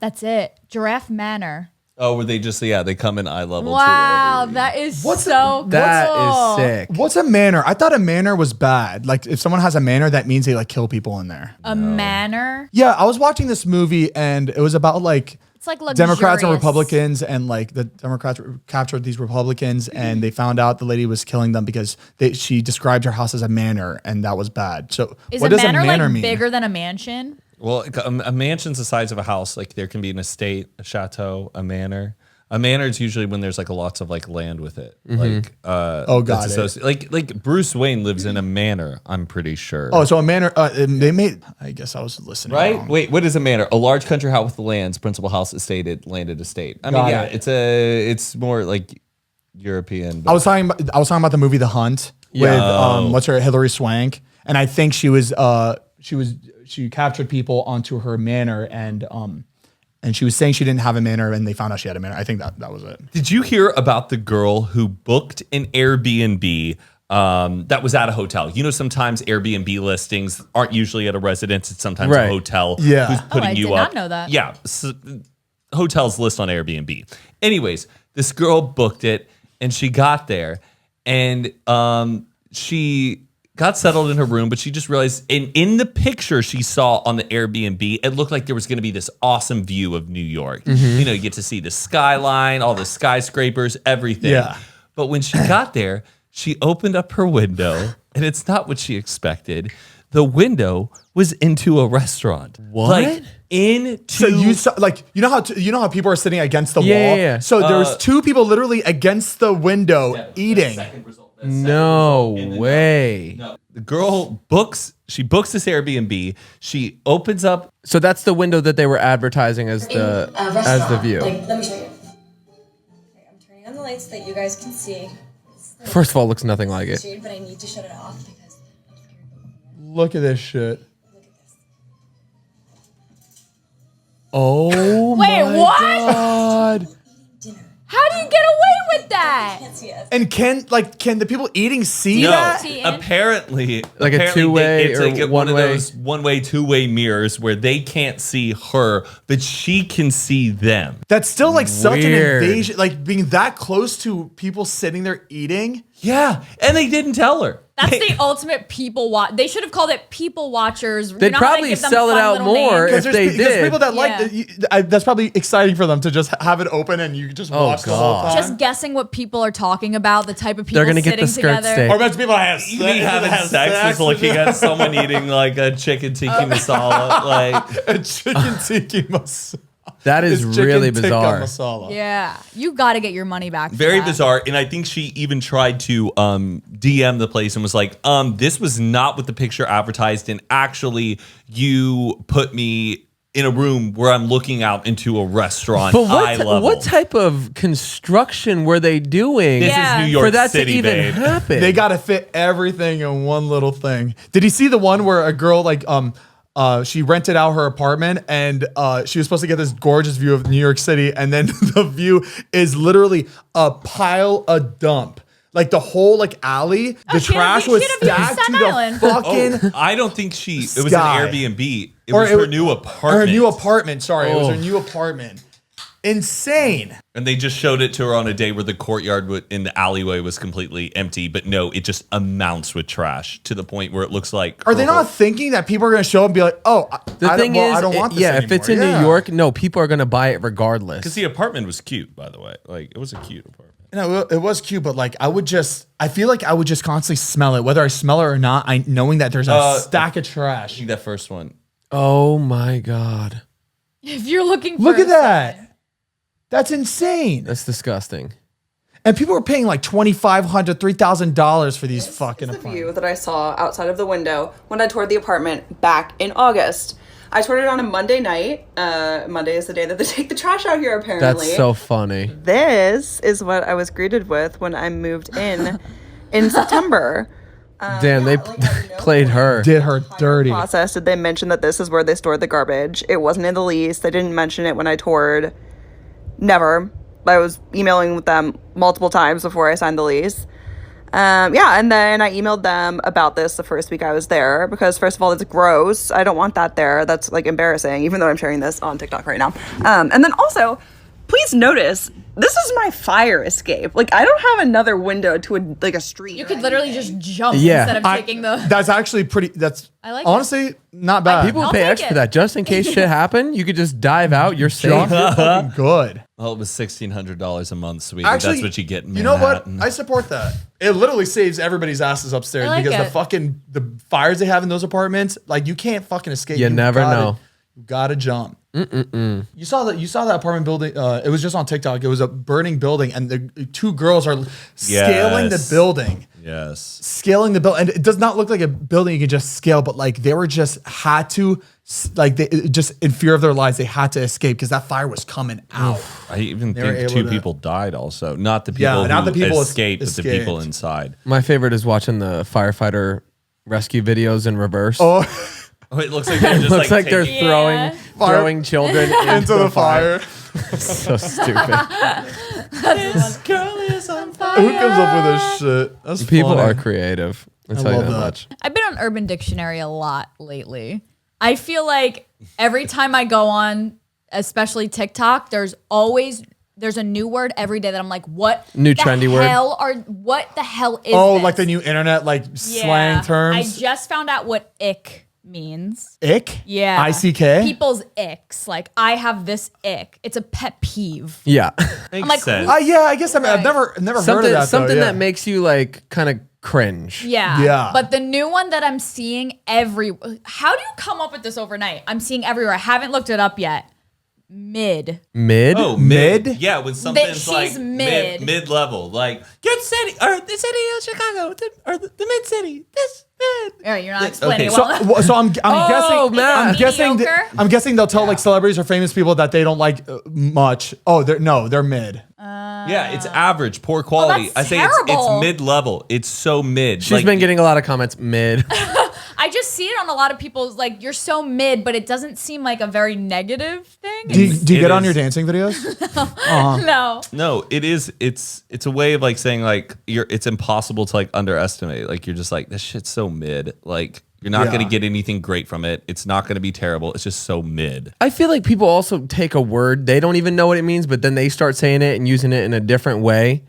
That's it. Giraffe Manor. Oh, were they just they come in eye level Wow, too? that is What's so cool. That is sick. What's a manor? I thought a manor was bad. Like if someone has a manor, that means they like kill people in there. A manor. Yeah, I was watching this movie and it was about like It's like luxurious. Democrats and Republicans, and like the Democrats captured these Republicans, and they found out the lady was killing them because she described her house as a manor, and that was bad. So Is what a does manor, a manor like mean? bigger than a mansion? Well, a mansion's the size of a house. Like there can be an estate, a chateau, a manor. A manor is usually when there's like lots of like land with it. Like Oh, got that's like Bruce Wayne lives in a manor, I'm pretty sure. Oh, so a manor. They made. I guess I was listening. Right? wrong. Wait, what is a manor? A large country house with lands, principal house, estated, landed estate. I mean, Got yeah, it. it's more like European. I was talking about the movie The Hunt with what's her Hillary Swank, and I think she captured people onto her manor, and she was saying she didn't have a manor, and they found out she had a manor. I think that was it. Did you hear about the girl who booked an Airbnb that was at a hotel? You know, sometimes Airbnb listings aren't usually at a residence; it's sometimes Right. a hotel. Yeah. who's putting I you did up. not know that. Yeah, hotels list on Airbnb. Anyways, this girl booked it, and she got there, and she got settled in her room, but she just realized in the picture she saw on the Airbnb, it looked like there was going to be this awesome view of New York. You know, you get to see the skyline, all the skyscrapers, everything. Yeah. But when she got there, she opened up her window, and it's not what she expected. The window was into a restaurant. What? Like into So you saw, like, you know how people are sitting against the Yeah, wall. yeah, yeah. So there was two people literally against the window eating. No way. No. The girl books this Airbnb. She opens up. So that's the window that they were advertising as the view. Like, let me show you. Okay, I'm turning on the lights so that you guys can see. First of all, it looks nothing like it. Shade, but I need to shut it off because I'm scared of it. Look at this shit. Look at this. Oh Wait, my what? God. Dinner. How do you get away with that? Can't see us. And can the people eating see No, that? See in? apparently, Like a apparently two-way it's or like one of one-way? those one-way, two-way mirrors where they can't see her, but she can see them. That's still like such an Weird. invasion, like being that close to people sitting there eating. Yeah, and they didn't tell her. That's the ultimate people watch. They should have called it people watchers. They'd probably sell it out more if they There's did. people that that's probably exciting for them to just have it open and you just watch the whole time. Just guessing what people are talking about, the type of people They're gonna sitting get the skirt together. steak. Or about people that have You mean having sex is looking at someone eating like a chicken tiki masala, like a chicken tiki masala. That is It's chicken really tikka bizarre. masala. Yeah, you got to get your money back. for very that. bizarre. And I think she even tried to DM the place and was like, this was not what the picture advertised, and actually you put me in a room where I'm looking out into a restaurant But eye level. what type of construction were they doing This Yeah. is New York for that City, to even babe. happen? They got to fit everything in one little thing. Did you see the one where a girl she rented out her apartment and she was supposed to get this gorgeous view of New York City, and then the view is literally a pile of dump. Like the whole alley, the she had a trash view- was she had a view of stacked to Staten the Island. fucking I don't think it was an Sky. Airbnb. It Or was her new apartment. Her new apartment. Sorry, it was Oh. her new apartment. Insane. And they just showed it to her on a day where the courtyard in the alleyway was completely empty. But no, it just amounts with trash to the point where it looks like. Are they not thinking that people are going to show up and be like, "Oh, The thing is, I don't want this if it's in anymore." New York, no, people are gonna buy it regardless. Because the apartment was cute, by the way. Like, it was a cute apartment. No, it was cute, but I feel like I would just constantly smell it, whether I smell it or not. Knowing that there's a stack of I trash. think that first one. Oh my god, If you're looking for Look a at that. That's insane. that's disgusting. And people were paying like $2,500, $3,000 for these fucking The apartments. view that I saw outside of the window when I toured the apartment back in August. I toured it on a Monday night. Monday is the day that they take the trash out here, apparently. That's so funny. This is what I was greeted with when I moved in September. Damn, they played her. Did her dirty. Process. Did they mention that this is where they stored the garbage? It wasn't in the lease. They didn't mention it when I toured. Never. I was emailing with them multiple times before I signed the lease. And then I emailed them about this the first week I was there because, first of all, it's gross. I don't want that there. That's embarrassing, even though I'm sharing this on TikTok right now. And then also, please notice, this is my fire escape. I don't have another window to a street. You could literally just jump Yeah. instead of taking the. That's actually pretty. That's I like it. honestly not bad. People I'll pay take extra for it. that just in case shit happen. You could just dive out. You're safe. Jump, you're fucking good. Well, it was $1,600 a month, sweetie. Actually, That's what you get in You know what? Manhattan. I support that. It literally saves everybody's asses upstairs I like because it. the fires they have in those apartments, you can't fucking escape. You never know. You gotta jump. You saw that apartment building. It was just on TikTok. It was a burning building, and the two girls are scaling the Yes. building. Yes. Scaling the building, and it does not look like a building you can just scale, but they were just had to, they just in fear of their lives, they had to escape because that fire was coming out. I even They were think able two to- people died also. Not the people Yeah, not who the people escaped, but the people escaped. inside. My favorite is watching the firefighter rescue videos in reverse. Oh, Oh, it looks like they're just Looks like they're taking- Yeah. throwing children into the fire. So stupid. This girl is on fire. Who comes up with this shit? That's People funny. are creative. I'll tell you love that that. much. I've been on Urban Dictionary a lot lately. I feel like every time I go on, especially TikTok, there's a new word every day that I'm like, what New the trendy word? what the hell is Oh, this? like the new internet, slang terms. I just found out what ick means. Ick? Yeah. ICK? People's icks. I have this ick. It's a pet peeve. Yeah. Makes like, sense. Yeah, I guess I've Right. never heard of something that. something though, yeah. that makes you kind of cringe. Yeah. Yeah. But the new one that I'm seeing how do you come up with this overnight? I'm seeing everywhere. I haven't looked it up yet. Mid. Mid? Oh, Mid? Yeah, when something's she's mid. mid-level, like your city or the city of Chicago or the mid city. This mid. All right, you're not explaining okay, it well enough. So I'm guessing. man. I'm guessing. Mediocre? I'm guessing they'll tell celebrities or famous people that they don't like much. Oh, they're mid. Yeah, it's average, poor quality. that's I say terrible. it's mid-level. It's so mid. She's been getting a lot of comments mid. I just see it on a lot of people's you're so mid, but it doesn't seem like a very negative thing. Do you It get on is. your dancing videos? No. No, it is. It's a way of saying it's impossible to underestimate. You're just this shit's so mid. You're not Yeah. gonna get anything great from it. It's not gonna be terrible. It's just so mid. I feel like people also take a word, they don't even know what it means, but then they start saying it and using it in a different way.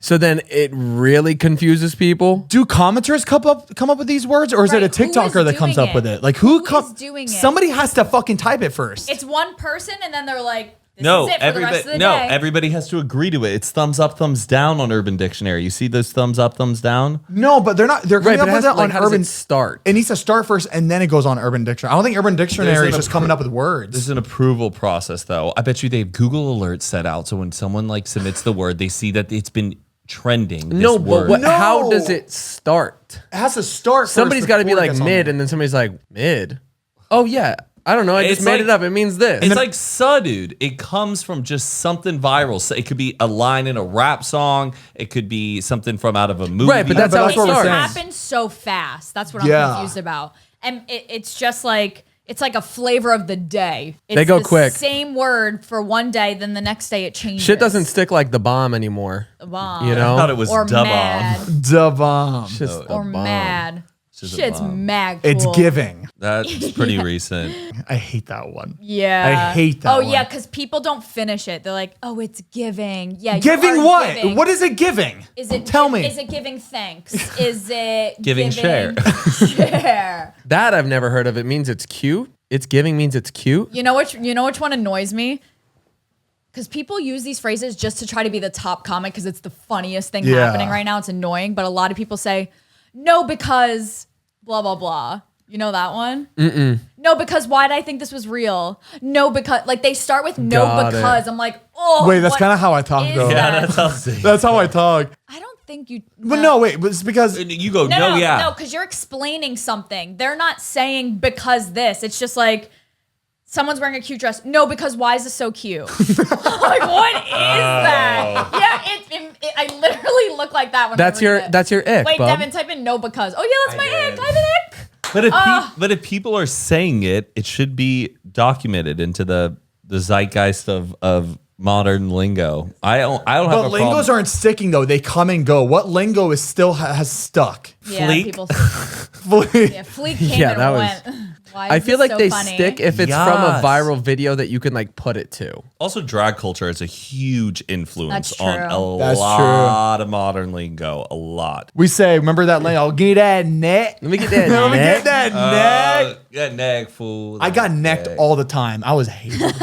So then it really confuses people. Do commenters come up with these words, or is it a Right, who is TikToker that comes doing up with it? it? Like Who is doing it? Somebody has to fucking type it first. It's one person, and then they're like, "This No, is it for the rest of the no, day." everybody has to agree to it. It's thumbs up, thumbs down on Urban Dictionary. You see those thumbs up, thumbs down? No, but they're not. They're coming up with it on how does Urban. it start? It needs to start first, and then it goes on Urban Dictionary. I don't think Urban Dictionary is just coming up with words. There's an approval process, though. I bet you they have Google alerts set out, so when someone like submits the word, they see that it's been trending. This No, word. but what, No. how does it start? It has to start. Somebody's got to be like mid, and and then somebody's like mid. Oh yeah, I don't know. I just It's made like- it up. It means this. It's like dude. It comes from just something viral. So it could be a line in a rap song. It could be something from out of a movie. Right, but that's how it that's what we're starts. saying. happens so fast. That's what I'm Yeah. confused about. And it's just like it's like a flavor of the day. It's They go the quick. Same word for one day, then the next day it changes. Shit doesn't stick like the bomb anymore. Bomb. You I thought know, it was or dub mad. on. Da bomb. It's just Or the bomb. mad. just a Shit's bomb. mad cool. It's giving. That's pretty recent. I hate that one. Yeah. I hate that Oh, one. yeah, because people don't finish it. They're like, oh, it's giving. Yeah, you Giving are what? giving. What is it giving? Is it? Tell me. Is it giving thanks? Is it Giving share. share? That I've never heard of. It means it's cute. It's giving means it's cute. You know which one annoys me? Because people use these phrases just to try to be the top comment because it's the funniest thing Yeah. happening right now. It's annoying, but a lot of people say, no, because blah, blah, blah. You know that one? No, because why did I think this was real? No, because, like, they start with no, Got it. because. I'm like, oh. Wait, that's what kind of how I talk, is though. that? That's how Zane. That's how I talk. I don't think you. But no, wait. But it's because You go, No, yeah. because you're explaining something. They're not saying because this. It's just like someone's wearing a cute dress. No, because why is this so cute? I'm like, what is that? Yeah, I literally look like that when That's I read your it. that's your ick, Wait, bub. Devin, type in no because. Oh yeah, that's my ick. I have an ick. But if people are saying it, it should be documented into the zeitgeist of modern lingo. I don't have but a lingos problem. aren't sticking though. They come and go. What lingo is still has stuck? Yeah, Fleek? people. Yeah, Fleek came Yeah, and that went. Why I is feel this like so they funny? stick if it's from a Yes. viral video that you can like put it to. Also, drag culture is a huge influence That's on true. a That's lot of modern lingo. A lot. We say, remember that lingo? I'll get that neck. Let me get that. Let me neck. get that neck. Yeah, neck fool. I got necked all the time. I was hated.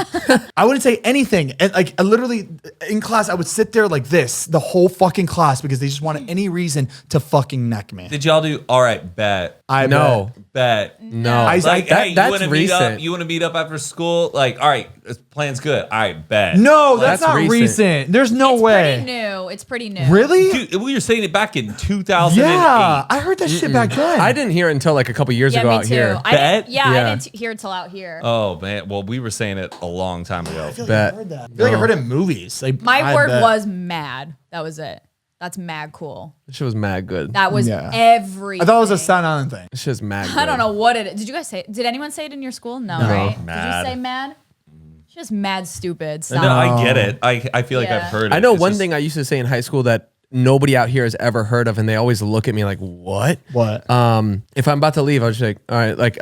I wouldn't say anything. And like I literally in class, I would sit there like this the whole fucking class because they just wanted any reason to fucking neck me. Did y'all do? All right, bet. I No. Bet. No, I- Like, that, hey, you that's want to meet recent. up? You want to meet up after school? Like, all right, this plan's good. All right, bet. No, that's That's not recent. recent. There's no It's way. pretty new. It's pretty new. Really? Dude, we were saying it back in 2008. Yeah, I heard that shit back then. I didn't hear it until like a couple years Yeah, ago me out too. here. I didn't, Bet? yeah, Yeah. I didn't hear it till out here. Oh man, well we were saying it a long time ago. Bet. I feel like I heard it in movies. Like, My I word bet. was mad. That was it. That's mad cool. This shit was mad good. That was Yeah. everything. I thought it was a Staten Island thing. This shit's mad good. I don't know what it is. Did you guys say it? Did anyone say it in your school? No, right? Mad. Did you say mad? Just mad stupid. Stop. No, I get it. I feel like Yeah. I've heard it. I know It's one just- thing I used to say in high school that nobody out here has ever heard of, and they always look at me like, "What?" What? If I'm about to leave, I'll just be like, "All right, like,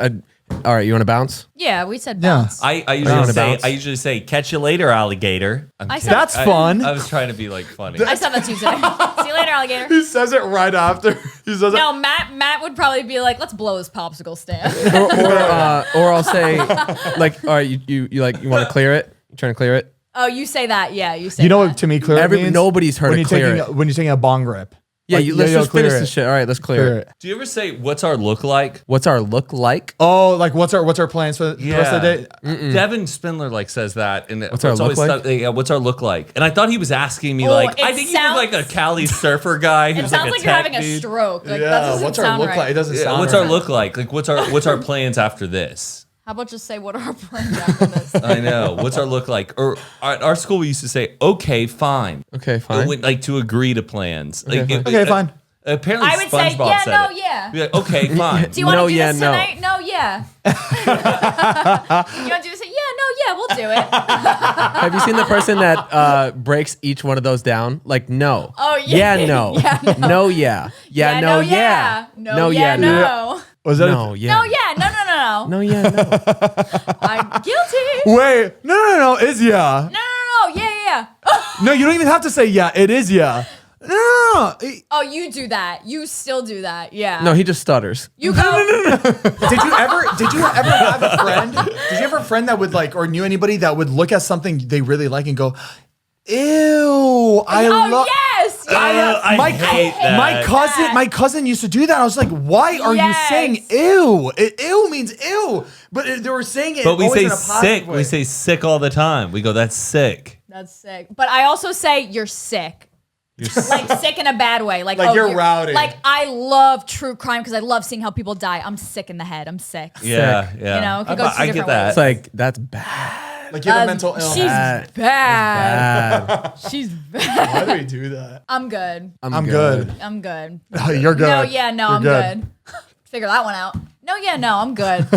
all right, you want to bounce?" Yeah, we said Yeah. bounce. I Round usually and say bounce. I usually say catch you later, alligator. I'm I kidding. said- That's fun. I was trying to be like funny. I said that too today. See you later, alligator. He says it right after. He says No, Matt would probably be like, let's blow his popsicle stand. or I'll say, like, "All right, you want to clear it? You trying to clear it?" Oh, you say that. Yeah, you say You know that. what to me clear means? Nobody's heard when of you're clear taking it. when you're taking a bong rip. Yeah, Like, let's just clear finish it. this shit. All right, let's clear Clear it. it. Do you ever say what's our look like? What's our look like? Oh, like what's our plans for the rest of the day? Devin Spindler like says that, and What's our it's look always like? Yeah, what's our look like? And I thought he was asking me Oh, like, it I think you look like a sounds- Cali surfer guy who's It sounds like like a you're tech having a dude. stroke. Like, that Yeah, doesn't what's our sound look right. like? It doesn't Yeah, sound what's right. our look like? Like what's our plans after this? How about just say, what are our plans after this? I know. What's our look like? Or at our school, we used to say, okay, fine. Okay, fine. Like to agree to plans. Okay, Like, fine. Okay, fine. Apparently, I would say, SpongeBob yeah, said no, it. yeah. Be like, okay, fine. Do you want to No, do yeah, this no. tonight? No, yeah. You want to do this? Yeah, no, yeah, we'll do it. Have you seen the person that breaks each one of those down? Like, no. Oh, yeah. Yeah, no. Yeah, no. No, yeah. Yeah, no, yeah. No, yeah, no. Was that No, yeah. No, yeah, no. No, yeah, no. I'm guilty. Wait, no, it's yeah. No, yeah. No, you don't even have to say yeah. It is yeah. No. Oh, you do that. You still do that. Yeah. No, he just stutters. You go. Did you ever have a friend? Did you ever have a friend that would like, or knew anybody that would look at something they really like and go, ew, I love. Yes. I hate that. My cousin used to do that. I was like, why are you saying ew? Ew means ew, but they were saying it. But we always say in a positive sick. way. We say sick all the time. We go, that's sick. That's sick. But I also say you're sick. Like sick in a bad way. Like you're rowdy. Like I love true crime because I love seeing how people die. I'm sick in the head. I'm sick. Yeah. You know, it could go two I get different that. ways. It's like, that's bad. Like you have a mental illness. She's bad. Bad. She's bad. Why do we do that? I'm good. I'm good. I'm good. You're good. No, yeah, no, You're I'm good. Figure that one out. No, yeah, no, I'm good.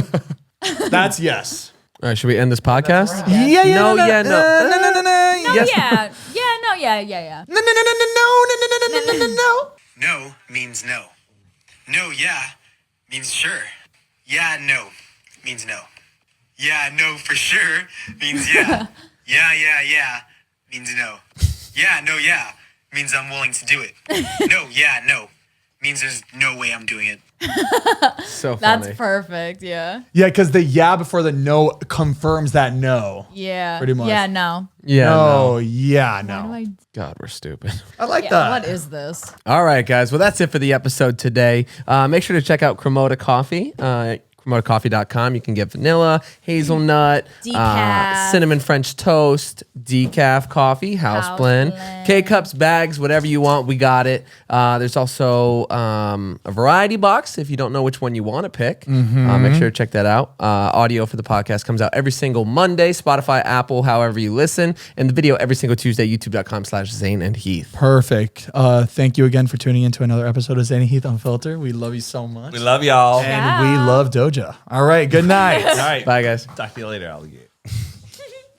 That's yes. All right, should we end this podcast? Yeah. No, yeah, no. No, Yes. yeah. Yeah, no, yeah. No. No means no. No, yeah means sure. Yeah, no means no. Yeah, no for sure means yeah. Yeah means no. Yeah, no, yeah means I'm willing to do it. No, yeah, no means there's no way I'm doing it. So funny. That's perfect, yeah. Yeah, because the yeah before the no confirms that no. Yeah. Pretty much. Yeah, no. Yeah. No, No. yeah, no. How do I God, we're stupid. I like Yeah, that. what is this? All right, guys. Well, that's it for the episode today. Make sure to check out Cremota Coffee. CremotaCoffee.com. You can get vanilla, hazelnut, Decaf. cinnamon French toast, decaf coffee, house blend, K-cups, bags, whatever you want. We got it. There's also a variety box if you don't know which one you want to pick. Make sure to check that out. Audio for the podcast comes out every single Monday, Spotify, Apple, however you listen, and the video every single Tuesday, youtube.com/Zane and Heath. Perfect. Thank you again for tuning in to another episode of Zane and Heath Unfiltered. We love you so much. We love y'all. And we love Doja. All right. Good night. All right. Bye, guys. Talk to you later, alligator.